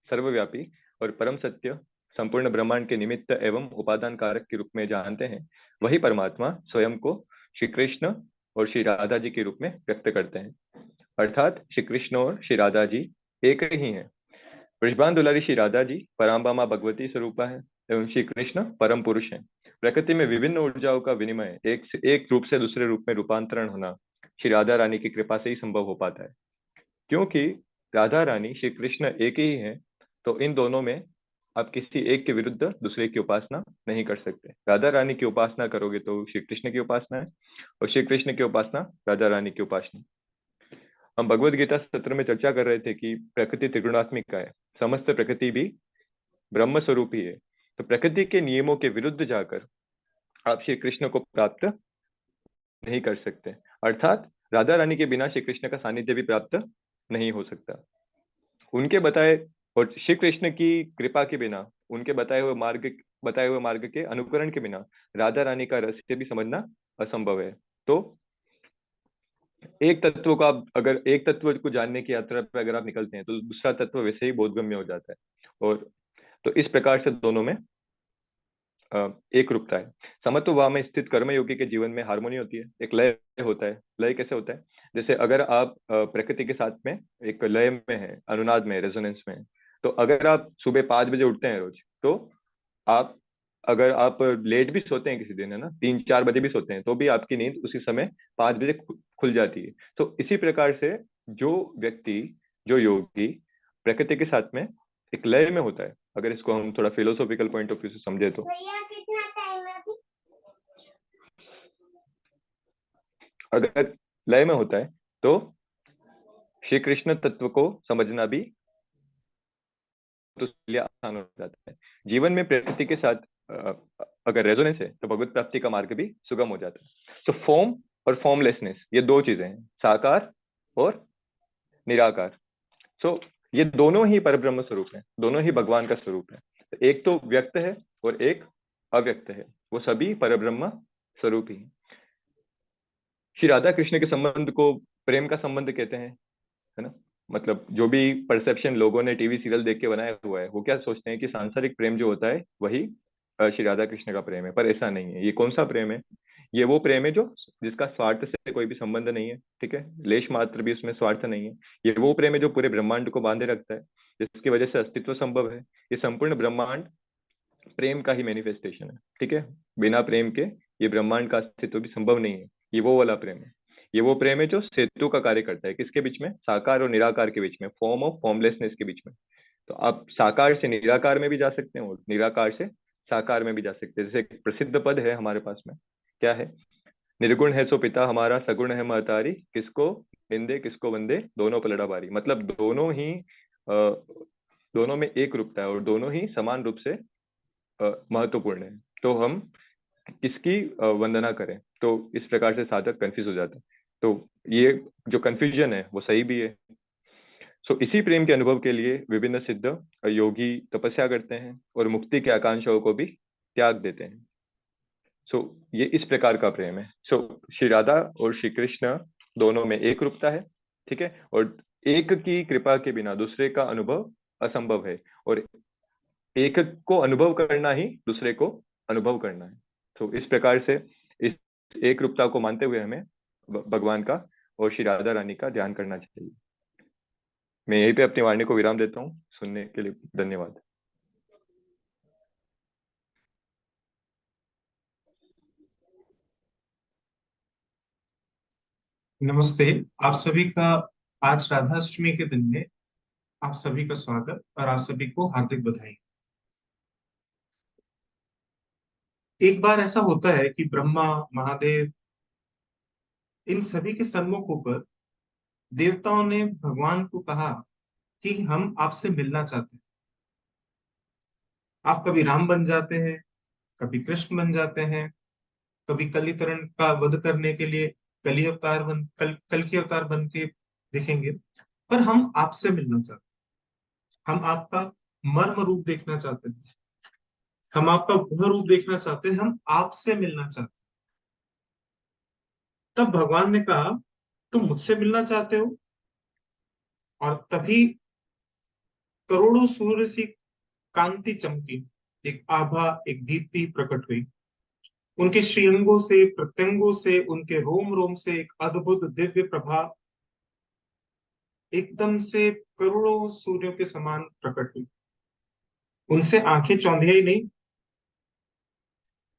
सर्वव्यापी और परम सत्य संपूर्ण ब्रह्मांड के निमित्त एवं उपादान कारक के रूप में जानते हैं, वही परमात्मा स्वयं को श्री कृष्ण और श्री राधा जी के रूप में व्यक्त करते हैं। अर्थात श्री कृष्ण और श्री राधा जी एक ही हैं। वृषभान दुलारी श्री राधा जी पराम्बा भगवती स्वरूपा है एवं श्री कृष्ण परम पुरुष हैं। प्रकृति में विभिन्न ऊर्जाओं का विनिमय एक रूप से दूसरे रूप में रूपांतरण होना श्री राधा रानी की कृपा से ही संभव हो पाता है। क्योंकि राधा रानी श्री कृष्ण एक ही हैं, तो इन दोनों में आप किसी एक के विरुद्ध दूसरे की उपासना नहीं कर सकते। राधा रानी की उपासना करोगे तो श्री कृष्ण की उपासना है, और श्री कृष्ण की उपासना राधा रानी की उपासना। हम भगवद गीता सत्र में चर्चा कर रहे थे कि प्रकृति त्रिगुणात्मिका है, समस्त प्रकृति भी ब्रह्म स्वरूप ही है। तो प्रकृति के नियमों के विरुद्ध जाकर आप श्री कृष्ण को प्राप्त नहीं कर सकते, अर्थात राधा रानी के बिना श्री कृष्ण का सानिध्य भी प्राप्त नहीं हो सकता। उनके बताए और श्री कृष्ण की कृपा के बिना, उनके बताए हुए मार्ग के अनुकरण के बिना राधा रानी का रहस्य भी समझना असंभव है। तो एक तत्व का अगर एक तत्व को जानने की यात्रा पर अगर आप निकलते हैं तो दूसरा तत्व वैसे ही बोधगम्य हो जाता है। और तो इस प्रकार से दोनों में एक रूपता है। समत्व भाव में स्थित कर्मयोगी के जीवन में हार्मोनी होती है, एक लय होता है। लय कैसे होता है? जैसे अगर आप प्रकृति के साथ में एक लय में है, अनुनाद में, रेजोनेंस में है, तो अगर आप सुबह 5 बजे उठते हैं रोज, तो अगर आप लेट भी सोते हैं किसी दिन, है ना, 3-4 बजे भी सोते हैं, तो भी आपकी नींद उसी समय 5 बजे खुल जाती है। तो इसी प्रकार से जो व्यक्ति, जो योगी प्रकृति के साथ में एक लय में होता है, अगर इसको हम थोड़ा फिलोसॉफिकल पॉइंट ऑफ व्यू से समझे तो अगर लय में होता है तो श्री कृष्ण तत्व को समझना भी तो लिए आसान हो जाता है। जीवन में प्रकृति के साथ अगर रेजोनेंस है तो भगवत प्राप्ति का मार्ग भी सुगम हो जाता है। तो फॉर्म और फॉर्मलेसनेस, ये दो चीजें हैं, साकार और निराकार। सो ये दोनों ही परब्रह्म स्वरूप है, दोनों ही भगवान का स्वरूप है। एक तो व्यक्त है और एक अव्यक्त है, वो सभी परब्रह्म स्वरूप ही। श्री राधा कृष्ण के संबंध को प्रेम का संबंध कहते हैं, है ना। मतलब जो भी परसेप्शन लोगों ने टीवी सीरियल देख के बनाया हुआ है, वो क्या सोचते हैं कि सांसारिक प्रेम जो होता है वही श्री राधा कृष्ण का प्रेम है, पर ऐसा नहीं है। ये कौन सा प्रेम है? ये वो प्रेम है जो जिसका स्वार्थ से कोई भी संबंध नहीं है, ठीक है, लेश मात्र भी उसमें स्वार्थ नहीं है। ये वो प्रेम है जो पूरे ब्रह्मांड को बांधे रखता है, जिसकी वजह से अस्तित्व संभव है। ये संपूर्ण ब्रह्मांड प्रेम का ही मैनिफेस्टेशन है, ठीक है। बिना प्रेम के ये ब्रह्मांड का अस्तित्व भी संभव नहीं है। ये वो वाला प्रेम है। ये वो प्रेम है जो सेतु का कार्य करता है, किसके बीच में? साकार और निराकार के बीच में, फॉर्म ऑफ फॉर्मलेसनेस के बीच में। तो आप साकार से निराकार में भी जा सकते हैं और निराकार से साकार में भी जा सकते हैं। जैसे एक प्रसिद्ध पद है हमारे पास में, क्या है? निर्गुण है सो पिता हमारा, सगुण है महतारी, किसको निंदे किसको वंदे, दोनों पलड़ा बारी। मतलब दोनों में एक रूपता है और दोनों ही समान रूप से महत्वपूर्ण है। तो हम किसकी वंदना करें? तो इस प्रकार से साधक कंफ्यूज हो जाता है। तो ये जो कंफ्यूजन है वो सही भी है। सो इसी प्रेम के अनुभव के लिए विभिन्न सिद्ध योगी तपस्या करते हैं और मुक्ति की आकांक्षाओं को भी त्याग देते हैं। सो ये इस प्रकार का प्रेम है। सो श्री राधा और श्री कृष्ण दोनों में एक रूपता है, ठीक है, और एक की कृपा के बिना दूसरे का अनुभव असंभव है, और एक को अनुभव करना ही दूसरे को अनुभव करना है। तो इस प्रकार से इस एक रूपता को मानते हुए हमें भगवान का और श्री राधा रानी का ध्यान करना चाहिए। मैं यहीं पे अपनी वाणी को विराम देता हूँ। सुनने के लिए धन्यवाद। नमस्ते। आप सभी का आज राधाष्टमी के दिन में आप सभी का स्वागत और आप सभी को हार्दिक बधाई। एक बार ऐसा होता है कि ब्रह्मा, महादेव, इन सभी के सन्मुख होकर देवताओं ने भगवान को कहा कि हम आपसे मिलना चाहते हैं। आप कभी राम बन जाते हैं, कभी कृष्ण बन जाते हैं, कभी कलितरण का वध करने के लिए कल की अवतार बन के दिखेंगे, पर हम आपसे मिलना चाहते हैं। हम आपका मर्म रूप देखना चाहते हैं, हम आपका वह रूप देखना चाहते हैं, हम आपसे मिलना चाहते हैं। तब भगवान ने कहा तुम मुझसे मिलना चाहते हो। और तभी करोड़ों सूर्य सी कांति चमकी, एक आभा, एक दीप्ति प्रकट हुई। उनके श्रीअंगों से, प्रत्यंगों से, उनके रोम रोम से एक अद्भुत दिव्य प्रभा एकदम से करोड़ों सूर्यों के समान प्रकट हुई। उनसे आंखें चौंधियाई नहीं,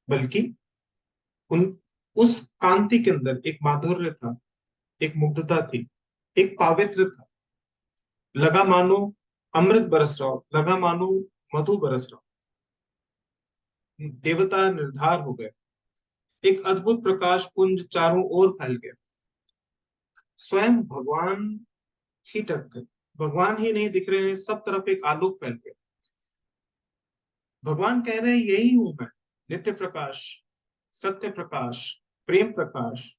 बल्कि उन उस कांति के अंदर एक माधुर्य था, एक मुग्धता थी, एक पावित्र था। लगा मानो अमृत बरस रहा हो, लगा मानो मधु बरस रहा हो। देवता निर्धार हो गए। एक अद्भुत प्रकाश पुंज चारों ओर फैल गया। स्वयं भगवान ही टक गए। भगवान ही नहीं दिख रहे हैं, सब तरफ एक आलोक फैल गया। भगवान कह रहे हैं, यही हूं मैं, नित्य प्रकाश, सत्य प्रकाश, प्रेम प्रकाश,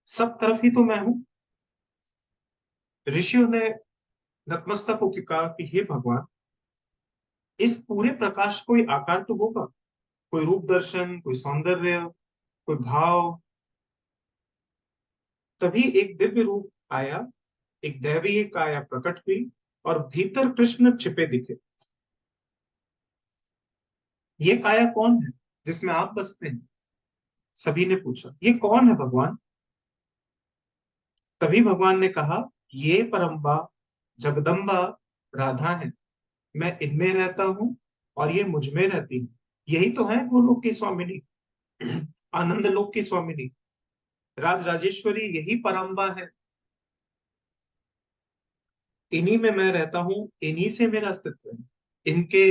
सब तरफ ही तो मैं हूं। ऋषियों ने नतमस्तक होकर कहा कि हे भगवान, इस पूरे प्रकाश कोई आकार तो होगा, कोई रूप दर्शन, कोई सौंदर्य, कोई भाव। तभी एक दिव्य रूप आया, एक दैवीय काया प्रकट हुई और भीतर कृष्ण छिपे दिखे। ये काया कौन है जिसमें आप बसते हैं? सभी ने पूछा, ये कौन है भगवान? तभी भगवान ने कहा, ये परम्बा जगदम्बा राधा है। मैं इनमें रहता हूं और ये मुझ में रहती है। यही तो है गोलोक की स्वामिनी, आनंद लोक की स्वामिनी, राज राजेश्वरी, यही परम्बा है। इन्हीं में मैं रहता हूं, इन्हीं से मेरा अस्तित्व है। इनके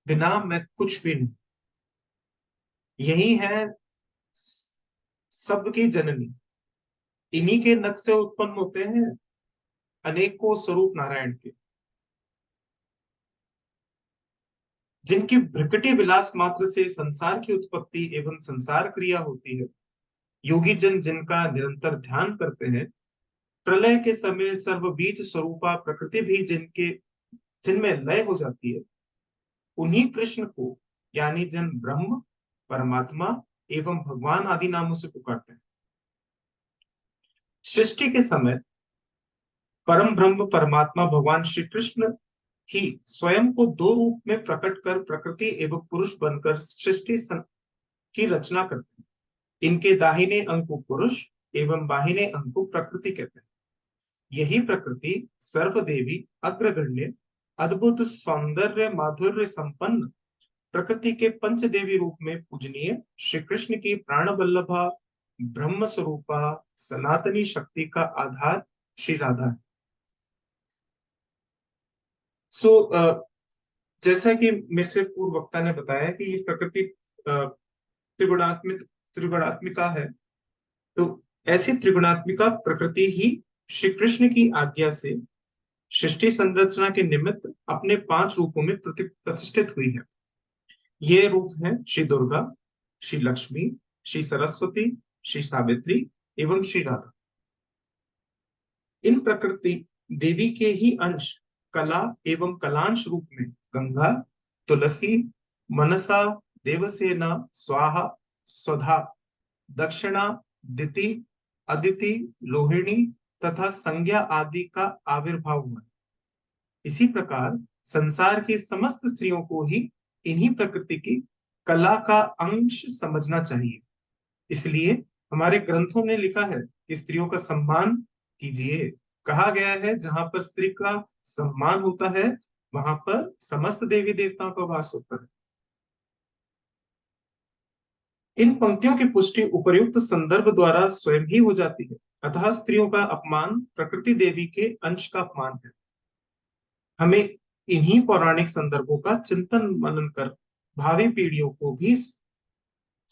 बिना मैं कुछ भी नहीं। यही है सबकी जननी। इन्हीं के नख से उत्पन्न होते हैं अनेकों स्वरूप नारायण के, जिनकी भ्रकटी विलास मात्र से संसार की उत्पत्ति एवं संसार क्रिया होती है। योगी जन जिनका निरंतर ध्यान करते हैं, प्रलय के समय सर्वबीज स्वरूपा प्रकृति भी जिनमें लय हो जाती है, उन्हीं कृष्ण को यानी जन ब्रह्म, परमात्मा एवं भगवान आदि नामों से पुकारते हैं। सृष्टि के समय परम ब्रह्म परमात्मा भगवान श्री कृष्ण ही स्वयं को दो रूप में प्रकट कर प्रकृति एवं पुरुष बनकर सृष्टि की रचना करते हैं। इनके दाहिने अंग को पुरुष एवं बाहिने अंग को प्रकृति कहते हैं। यही प्रकृति सर्वदेवी, अग्रगण्य, अद्भुत सौंदर्य माधुर्य संपन्न प्रकृति के पंचदेवी रूप में पूजनीय श्री कृष्ण की प्राण वल्लभा ब्रह्म स्वरूपा सनातनी शक्ति का आधार श्री राधा है। जैसा कि मेरे से पूर्व वक्ता ने बताया कि ये प्रकृति त्रिगुणात्मिका है, तो ऐसी त्रिगुणात्मिका प्रकृति ही श्री कृष्ण की आज्ञा से सृष्टि संरचना के निमित्त अपने 5 रूपों में प्रतिष्ठित हुई है। ये रूप हैं श्री दुर्गा, श्री लक्ष्मी, श्री सरस्वती, श्री सावित्री एवं श्री राधा। इन प्रकृति देवी के ही अंश कला एवं कलांश रूप में गंगा, तुलसी, मनसा, देवसेना, स्वाहा, स्वधा, दक्षिणा, दिति, अदिति, लोहिणी तथा संज्ञा आदि का आविर्भाव हुआ। इसी प्रकार संसार की समस्त स्त्रियों को ही इन्हीं प्रकृति की कला का अंश समझना चाहिए। इसलिए हमारे ग्रंथों ने लिखा है कि स्त्रियों का सम्मान कीजिए। कहा गया है, जहां पर स्त्री का सम्मान होता है, वहां पर समस्त देवी देवताओं का वास होता है। इन पंक्तियों की पुष्टि उपर्युक्त संदर्भ द्वारा स्वयं ही हो जाती है। अतः स्त्रियों का अपमान प्रकृति देवी के अंश का अपमान है। हमें इन्हीं पौराणिक संदर्भों का चिंतन मनन कर भावी पीढ़ियों को भी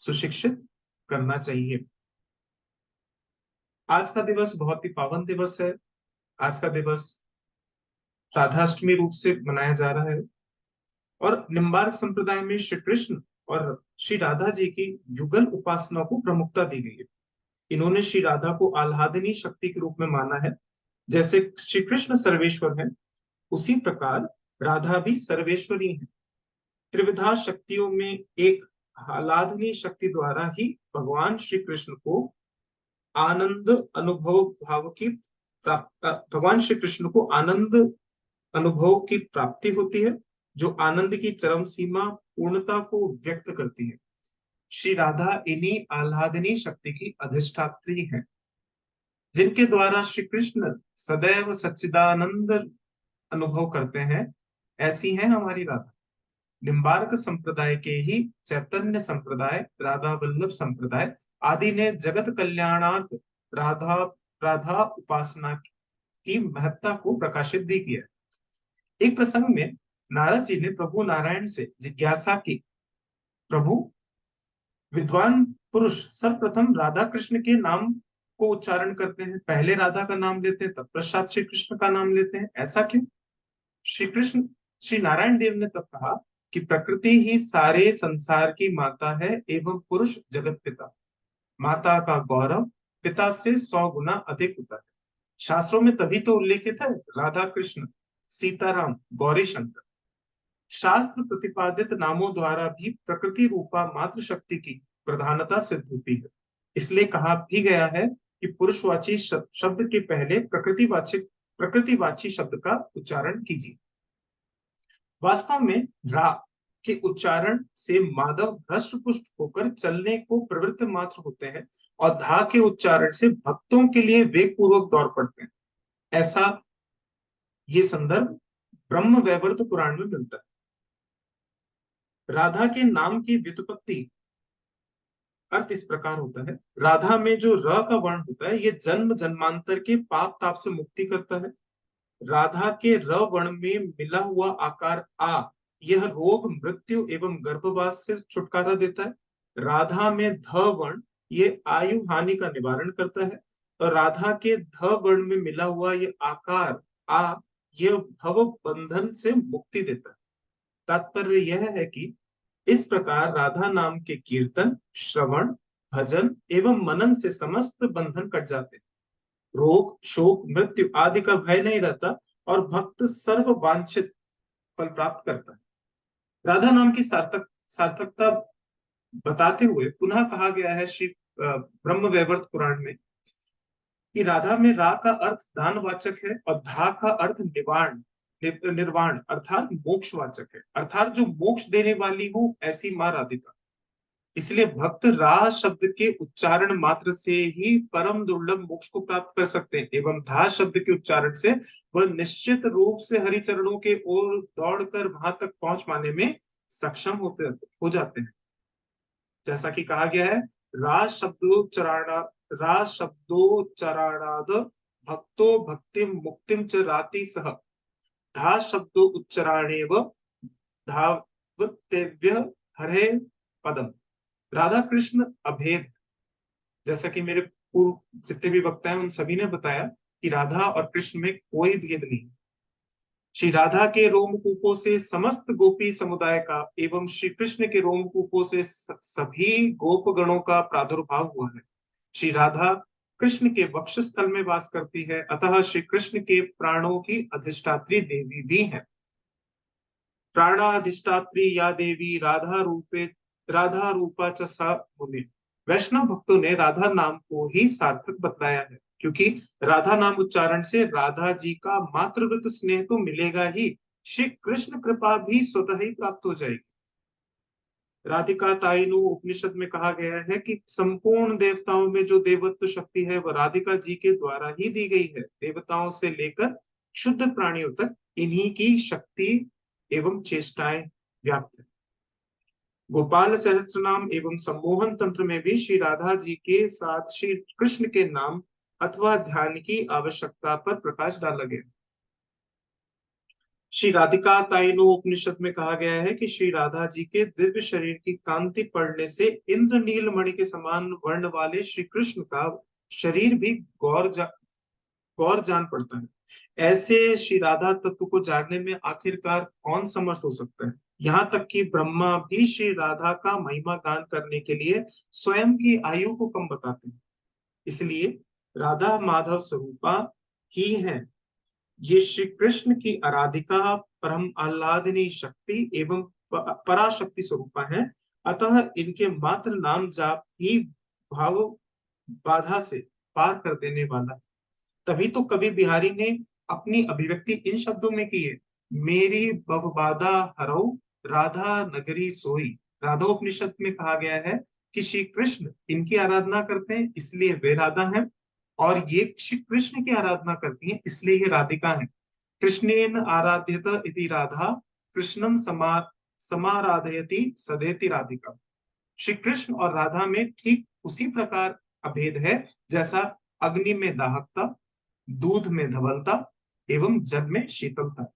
सुशिक्षित करना चाहिए। आज का दिवस बहुत ही पावन दिवस है। आज का दिवस राधाष्टमी रूप से मनाया जा रहा है और निम्बार्क संप्रदाय में श्री कृष्ण और श्री राधा जी की युगल उपासना को प्रमुखता दी गई है। इन्होंने श्री राधा को आह्लादनी शक्ति के रूप में माना है। जैसे श्री कृष्ण सर्वेश्वर है, उसी प्रकार राधा भी सर्वेश्वरी है। त्रिविधा शक्तियों में एक आह्लादनी शक्ति द्वारा ही भगवान श्री कृष्ण को आनंद अनुभव भाव की भगवान श्री कृष्ण को आनंद अनुभव की प्राप्ति होती है, जो आनंद की चरम सीमा पूर्णता को व्यक्त करती है। श्री राधा इन्हीं आह्लादनी शक्ति की अधिष्ठात्री है, जिनके द्वारा श्री कृष्ण सदैव सच्चिदानंद अनुभव करते हैं। ऐसी है हमारी राधा। निम्बार्क संप्रदाय के ही चैतन्य संप्रदाय, राधा वल्लभ संप्रदाय आदि ने जगत कल्याणार्थ राधा राधा उपासना की महत्ता को प्रकाशित भी किया। एक प्रसंग में नारद जी ने प्रभु नारायण से जिज्ञासा की, प्रभु, विद्वान पुरुष सर्वप्रथम राधा कृष्ण के नाम को उच्चारण करते हैं, पहले राधा का नाम लेते हैं, तब पश्चात श्री कृष्ण का नाम लेते हैं, ऐसा क्यों? श्री नारायण देव ने तब कहा कि प्रकृति ही सारे संसार की माता है एवं पुरुष जगत पिता। माता का गौरव पिता से 100 गुना अधिक होता है। शास्त्रों में तभी तो उल्लेखित है राधा कृष्ण, सीताराम, गौरी शंकर। शास्त्र प्रतिपादित नामों द्वारा भी प्रकृति रूपा मातृ शक्ति की प्रधानता सिद्ध होती है। इसलिए कहा भी गया है कि पुरुषवाची शब्द के पहले प्रकृतिवाची शब्द का उच्चारण कीजिए। वास्तव में रा के उच्चारण से माधव हृष्ट पुष्ट होकर चलने को प्रवृत्त मात्र होते हैं और धा के उच्चारण से भक्तों के लिए वेग पूर्वक दौड़ पड़ते हैं। ऐसा ये संदर्भ ब्रह्म वैवर्त पुराण में मिलता है। राधा के नाम की व्युत्पत्ति अर्थ इस प्रकार होता है, राधा में जो र का वर्ण होता है, ये जन्म जन्मांतर के पाप ताप से मुक्ति करता है। राधा के र वर्ण में मिला हुआ आकार आ, यह रोग मृत्यु एवं गर्भवास से छुटकारा देता है। राधा में ध वर्ण ये आयु हानि का निवारण करता है और राधा के ध वर्ण में मिला हुआ ये आकार आ, यह भव बंधन से मुक्ति देता है। तात्पर्य यह है कि इस प्रकार राधा नाम के कीर्तन, श्रवण, भजन एवं मनन से समस्त बंधन कट जाते हैं। रोग, शोक, मृत्यु आदि का भय नहीं रहता और भक्त सर्व वांछित फल प्राप्त करता है। राधा नाम की सार्थकता बताते हुए पुनः कहा गया है श्री ब्रह्म वैवर्त पुराण में कि राधा में रा का अर्थ दानवाचक है और धा का अर्थ निर्वाण अर्थात मोक्षवाचक है, अर्थात जो मोक्ष देने वाली हो ऐसी मां राधिका। इसलिए भक्त रा शब्द के उच्चारण मात्र से ही परम दुर्लभ मोक्ष को प्राप्त कर सकते हैं एवं धा शब्द के उच्चारण से वह निश्चित रूप से हरि चरणों के ओर दौड़कर वहां तक पहुंच पाने में सक्षम हो जाते हैं। जैसा कि कहा गया है, रा शब्दोच्चारणाद भक्तो भक्तिम मुक्तिम च राति सह, धा शब्दो उच्चारणेव धावत्यव्य हरे पदम। राधा कृष्ण अभेद, जैसा कि मेरे पूर्व जितने भी वक्ता हैं उन सभी ने बताया कि राधा और कृष्ण में कोई भेद नहीं। श्री राधा के रोमकूपों से समस्त गोपी समुदाय का एवं श्री कृष्ण के रोमकूपों से सभी गोपगणों का प्रादुर्भाव हुआ है। श्री राधा कृष्ण के वक्षस्थल में वास करती है, अतः श्री कृष्ण के प्राणों की अधिष्ठात्री देवी भी है। प्राणाधिष्ठात्री या देवी राधा रूपा च सा मुनि। वैष्णव भक्तों ने राधा नाम को ही सार्थक बतलाया है, क्योंकि राधा नाम उच्चारण से राधा जी का मातृवृत स्नेह तो मिलेगा ही, श्री कृष्ण कृपा भी स्वतः ही प्राप्त हो जाएगी। राधिका ताइनु उपनिषद में कहा गया है कि संपूर्ण देवताओं में जो देवत्व शक्ति है वह राधिका जी के द्वारा ही दी गई है। देवताओं से लेकर शुद्ध प्राणियों तक इन्हीं की शक्ति एवं चेष्टाएं व्याप्त है। गोपाल सहस्त्र नाम एवं सम्मोहन तंत्र में भी श्री राधा जी के साथ श्री कृष्ण के नाम अथवा ध्यान की आवश्यकता पर प्रकाश डाला गया। श्री राधिका ताइनो उपनिषद में कहा गया है कि श्री राधा जी के दिव्य शरीर की कांति पड़ने से इंद्रनील मणि के समान वर्ण वाले श्री कृष्ण का शरीर भी गौर जान पड़ता है। ऐसे श्री राधा तत्व को जानने में आखिरकार कौन समर्थ हो सकता है। यहाँ तक कि ब्रह्मा भी श्री राधा का महिमा गान करने के लिए स्वयं की आयु को कम बताते हैं। इसलिए राधा माधव स्वरूपा ही है। ये श्री कृष्ण की आराधिका, परम आह्लादनी शक्ति एवं पराशक्ति स्वरूपा है। अतः इनके मात्र नाम जाप ही भाव बाधा से पार कर देने वाला। तभी तो कवि बिहारी ने अपनी अभिव्यक्ति इन शब्दों में की है, मेरी भवबाधा हरौ राधा नगरी सोई। राधोपनिषद में कहा गया है कि श्री कृष्ण इनकी आराधना करते हैं इसलिए वे राधा हैं, और ये श्री कृष्ण की आराधना करती हैं इसलिए ये राधिका हैं। कृष्णेन आराध्यत इति राधा कृष्णम समाराधयति सदेति राधिका। श्री कृष्ण और राधा में ठीक उसी प्रकार अभेद है जैसा अग्नि में दाहकता, दूध में धवलता एवं जल में शीतलता।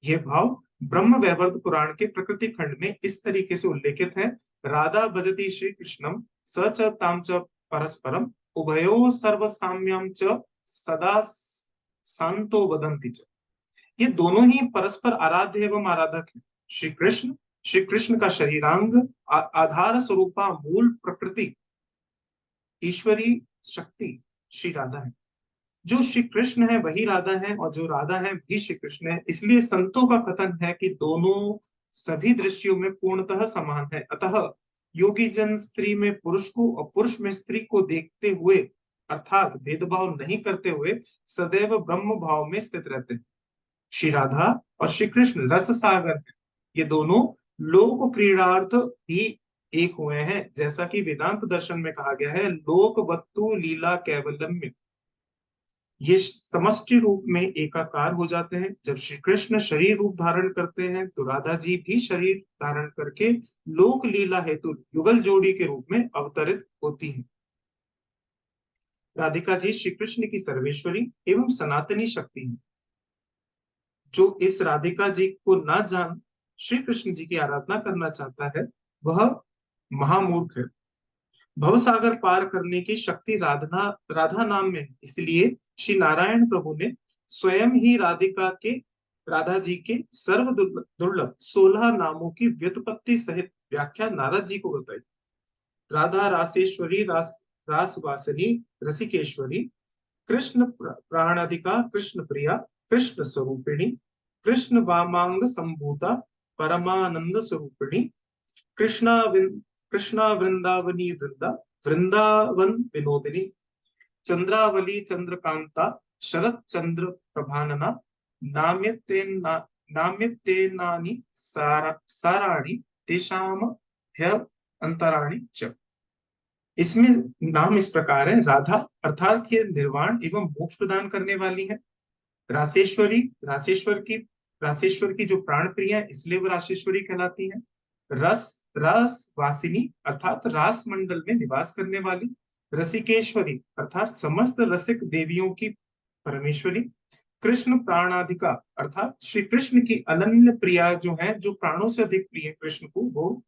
यह भाव ब्रह्म वैवर्त पुराण के प्रकृति खंड में इस तरीके से उल्लेखित है, राधा भजति श्री कृष्णम स च ताम च परस्परम उभयो सर्व साम्यम च सदा शांतो वदंति च। ये दोनों ही परस्पर आराध्य एवं आराधक है। श्री कृष्ण का शरीरांग आधार स्वरूपा मूल प्रकृति ईश्वरी शक्ति श्री राधा है। जो श्री कृष्ण है वही राधा है और जो राधा है भी श्री कृष्ण है। इसलिए संतों का कथन है कि दोनों सभी दृष्टियों में पूर्णतः समान है। अतः योगी जन स्त्री में पुरुष को और पुरुष में स्त्री को देखते हुए अर्थात भेदभाव नहीं करते हुए सदैव ब्रह्म भाव में स्थित रहते हैं। श्री राधा और श्री कृष्ण रस सागर है। ये दोनों लोक क्रीड़ार्थ ही एक हुए हैं, जैसा कि वेदांत दर्शन में कहा गया है, लोक वत्तु लीला कैवल्यम। ये समष्टि रूप में एकाकार हो जाते हैं। जब श्री कृष्ण शरीर रूप धारण करते हैं तो राधा जी भी शरीर धारण करके लोक लीला हेतु युगल जोड़ी के रूप में अवतरित होती हैं। राधिका जी श्री कृष्ण की सर्वेश्वरी एवं सनातनी शक्ति है। जो इस राधिका जी को ना जान श्री कृष्ण जी की आराधना करना चाहता है वह महामूर्ख है। भवसागर पार करने की शक्ति राधा नाम में है। इसलिए श्री नारायण प्रभु ने स्वयं ही राधा जी के सर्व दुर्लभ 16 नामों की व्युत्पत्ति सहित व्याख्या नारद जी को बताई। राधा रासेश्वरी, रासवासिनी, रसिकेश्वरी, कृष्ण प्राणाधिका, कृष्ण प्रिया, कृष्ण स्वरूपिणी, कृष्ण वामांग संभूता, परमानंद स्वरूपिणी, कृष्णा वृंदावनी वृंदावन विनोदिनी, चंद्रावली चंद्रकांता, शरद चंद्र प्रभानना, नाम्यतेनानि साराणि तेषाम ह्य अंतराणि च। इसमें नाम इस प्रकार है, राधा अर्थात ये निर्वाण एवं मोक्ष प्रदान करने वाली है। रासेश्वरी, रासेश्वर की जो प्राण प्रिय है इसलिए वो रासेश्वरी कहलाती है। रस वासिनी अर्थात रास मंडल में निवास करने वाली। रसिकेश्वरी अर्थात समस्त रसिक देवियों की परमेश्वरी। कृष्ण प्राणाधिका अर्थात श्री कृष्ण की अनन्य प्रिया जो है, जो प्राणों से अधिक प्रिय है कृष्ण को, वो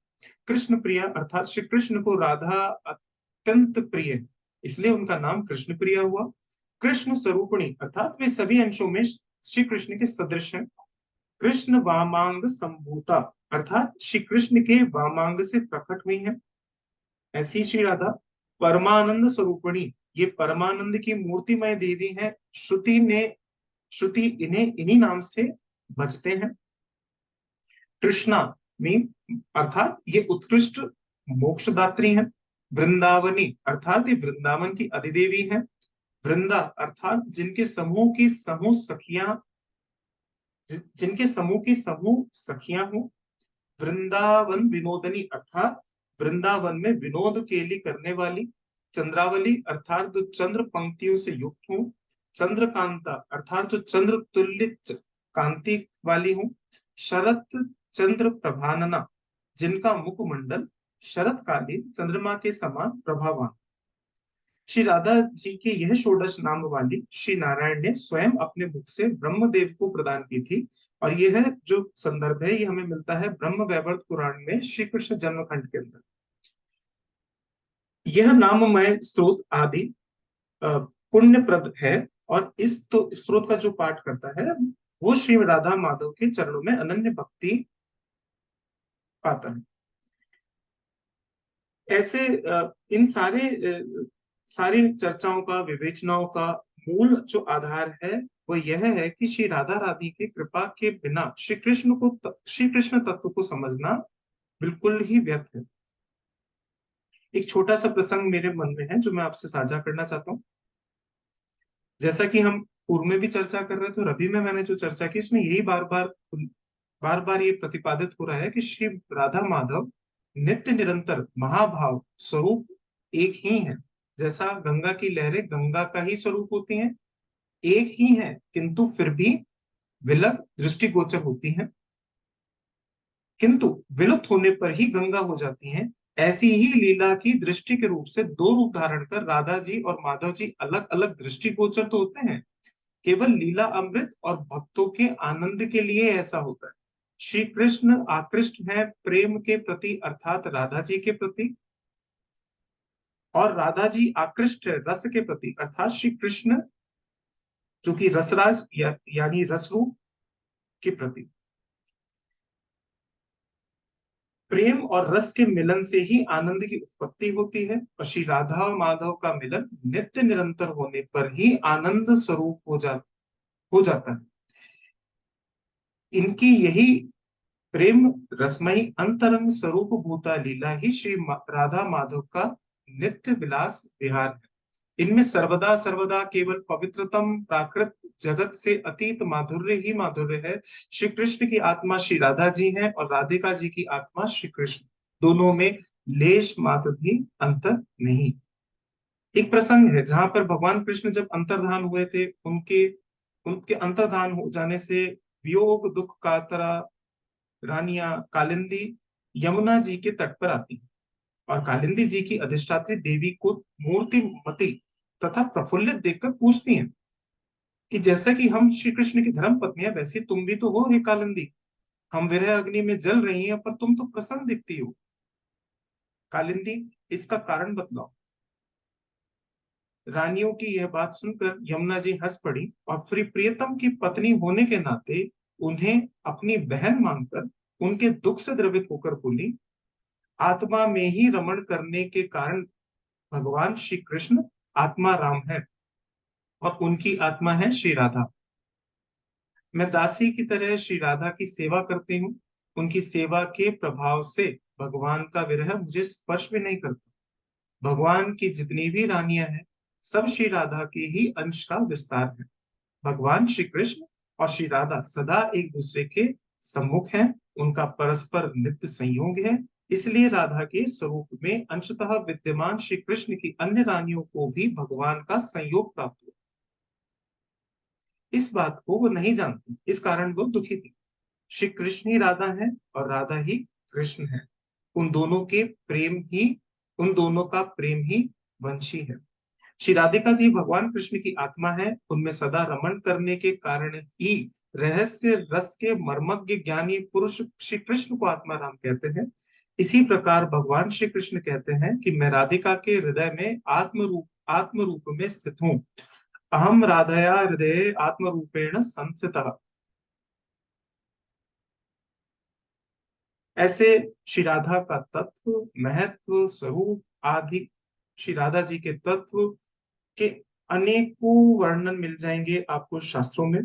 कृष्ण प्रिया अर्थात श्री कृष्ण को राधा अत्यंत प्रिय है इसलिए उनका नाम कृष्ण प्रिया हुआ। कृष्ण स्वरूपिणी अर्थात वे सभी अंशों में श्री कृष्ण के सदृश हैं। कृष्ण वामांग संभूता अर्थात श्री कृष्ण के वामांग से प्रकट हुई है। ऐसी श्री राधा परमानंद स्वरूपिणी, ये परमानंद की मूर्तिमय देवी है। श्रुति इन्हें इन्हीं नाम से भजते हैं। कृष्णा मीन अर्थात ये उत्कृष्ट मोक्षदात्री हैं। वृंदावनी अर्थात ये वृंदावन की अधिदेवी है। वृंदा अर्थात जिनके समूह की समूह सखियां हो। वृंदावन विनोदनी अर्थात वृंदावन में विनोद केली करने वाली। चंद्रावली अर्थात जो चंद्र पंक्तियों से युक्त हो। चंद्रकांता अर्थात जो चंद्र तुल्य कांति वाली हो। शरत चंद्र प्रभानना जिनका मुखमंडल शरतकालीन चंद्रमा के समान प्रभावान। श्री राधा जी के यह षोडश नाम वाली श्री नारायण ने स्वयं अपने मुख से ब्रह्मदेव को प्रदान की थी। और यह जो संदर्भ है ये हमें मिलता है ब्रह्म वैवर्त पुराण में श्री कृष्ण जन्मखंड के अंदर। यह नाममय स्रोत आदि पुण्यप्रद है और इस स्रोत का जो पाठ करता है वो श्री राधा माधव के चरणों में अनन्य भक्ति पाता है। ऐसे इन सारी चर्चाओं का, विवेचनाओं का मूल जो आधार है वो यह है कि श्री राधा रानी की कृपा के बिना श्री कृष्ण तत्व को समझना बिल्कुल ही व्यर्थ है। एक छोटा सा प्रसंग मेरे मन में है जो मैं आपसे साझा करना चाहता हूँ। जैसा कि हम पूर्व में भी चर्चा कर रहे थे और अभी में मैंने जो चर्चा की, इसमें यही बार बार ये प्रतिपादित हो रहा है कि श्री राधा माधव नित्य निरंतर महाभाव स्वरूप एक ही है। जैसा गंगा की लहरें गंगा का ही स्वरूप होती हैं, एक ही है, किंतु फिर भी विलग दृष्टिगोचर होती हैं, किंतु विलुप्त होने पर ही गंगा हो जाती हैं। ऐसी ही लीला की दृष्टि के रूप से दो रूप धारण कर राधा जी और माधव जी अलग अलग दृष्टिगोचर तो होते हैं, केवल लीला अमृत और भक्तों के आनंद के लिए ऐसा होता है। श्री कृष्ण आकृष्ट है प्रेम के प्रति अर्थात राधा जी के प्रति, और राधा जी आकृष्ट है रस के प्रति अर्थात श्री कृष्ण जो कि रसराज यानी रस रूप के प्रति। प्रेम और रस के मिलन से ही आनंद की उत्पत्ति होती है, और श्री राधा और माधव का मिलन नित्य निरंतर होने पर ही आनंद स्वरूप हो जाता है। इनकी यही प्रेम रसमयी अंतरंग स्वरूप भूता लीला ही श्री राधा माधव का नित्य विलास विहार है। इनमें सर्वदा सर्वदा केवल पवित्रतम प्राकृत जगत से अतीत माधुर्य ही माधुर्य है। श्री कृष्ण की आत्मा श्री राधा जी है और राधिका जी की आत्मा श्री कृष्ण, दोनों में लेश मात्र भी अंतर नहीं। एक प्रसंग है जहां पर भगवान कृष्ण जब अंतर्धान हुए थे, उनके उनके अंतर्धान हो जाने से वियोग दुख कातरा रानियां कालिंदी यमुना जी के तट पर आती और कालिंदी जी की अधिष्ठात्री देवी को मूर्तिमती तथा प्रफुल्लित देखकर पूछती हैं कि जैसा कि हम श्री कृष्ण की धर्म पत्नी है, वैसे तुम भी तो हो हे कालिंदी, हम विरह अग्नि में जल रही हैं पर तुम तो प्रसन्न दिखती हो। कालिंदी, इसका कारण बतलाओ। रानियों की यह बात सुनकर यमुना जी हंस पड़ी और फिर प्रियतम की पत्नी होने के नाते उन्हें अपनी बहन मानकर उनके दुख से द्रवित होकर बोली, आत्मा में ही रमण करने के कारण भगवान श्री कृष्ण आत्मा राम है और उनकी आत्मा है श्री राधा। मैं दासी की तरह श्री राधा की सेवा करती हूँ, उनकी सेवा के प्रभाव से भगवान का विरह मुझे स्पर्श भी नहीं करता। भगवान की जितनी भी रानियां हैं, सब श्री राधा के ही अंश का विस्तार है। भगवान श्री कृष्ण और श्री राधा सदा एक दूसरे के सम्मुख हैं, उनका परस्पर नित्य संयोग है। इसलिए राधा के स्वरूप में अंशतः विद्यमान श्री कृष्ण की अन्य रानियों को भी भगवान का संयोग प्राप्त हुआ। इस बात को वो नहीं जानती, इस कारण वो दुखी थी। श्री कृष्ण ही राधा है और राधा ही कृष्ण है। उन दोनों का प्रेम ही वंशी है। श्री राधिका जी भगवान कृष्ण की आत्मा है, उनमें सदा रमण करने के कारण ही रहस्य रस के मर्मज्ञ ज्ञानी पुरुष श्री कृष्ण को आत्मा राम कहते हैं। इसी प्रकार भगवान श्री कृष्ण कहते हैं कि मैं राधिका के हृदय में आत्म रूप में स्थित हूँ। अहम राधया हृदय आत्म रूपेण संस्थितः। ऐसे श्री राधा का तत्व, महत्व, स्वरूप आदि श्री राधा जी के तत्व के अनेकों वर्णन मिल जाएंगे आपको शास्त्रों में।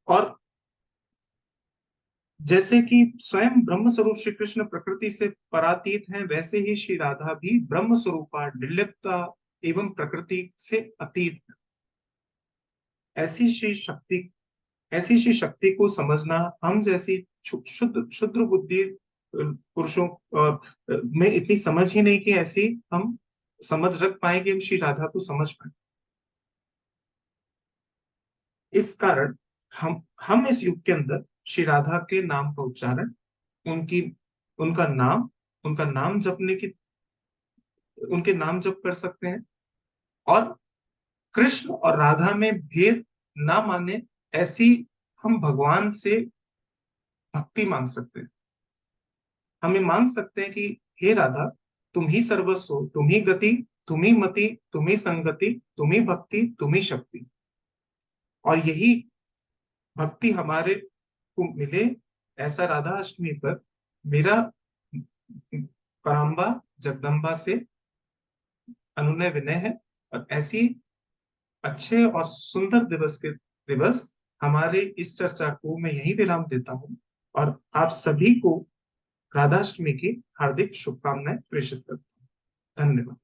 और जैसे कि स्वयं ब्रह्म स्वरूप श्री कृष्ण प्रकृति से परातीत हैं, वैसे ही श्री राधा भी ब्रह्म स्वरूपा निर्लिप्ता एवं प्रकृति से अतीत है। ऐसी श्री शक्ति को समझना हम जैसी शुद्र बुद्धि पुरुषों में इतनी समझ ही नहीं कि ऐसी हम समझ रख पाएंगे, हम श्री राधा को समझ पाए। इस कारण हम इस युग के अंदर श्री राधा के नाम का उच्चारण, उनका नाम जपने की, उनके नाम जप कर सकते हैं और कृष्ण और राधा में भेद ना माने ऐसी हम भगवान से भक्ति मांग सकते हैं। हमें मांग सकते हैं कि हे राधा, तुम ही सर्वस्व, तुम ही गति, तुम ही मति, तुम ही संगति, तुम ही भक्ति, तुम ही शक्ति। और यही भक्ति हमारे को मिले, ऐसा राधा अष्टमी पर मेरा पराम्बा जगदम्बा से अनुनय विनय है। और ऐसी अच्छे और सुंदर दिवस हमारे इस चर्चा को मैं यही विराम देता हूँ और आप सभी को राधाष्टमी की हार्दिक शुभकामनाएं प्रेषित करता हूँ। धन्यवाद।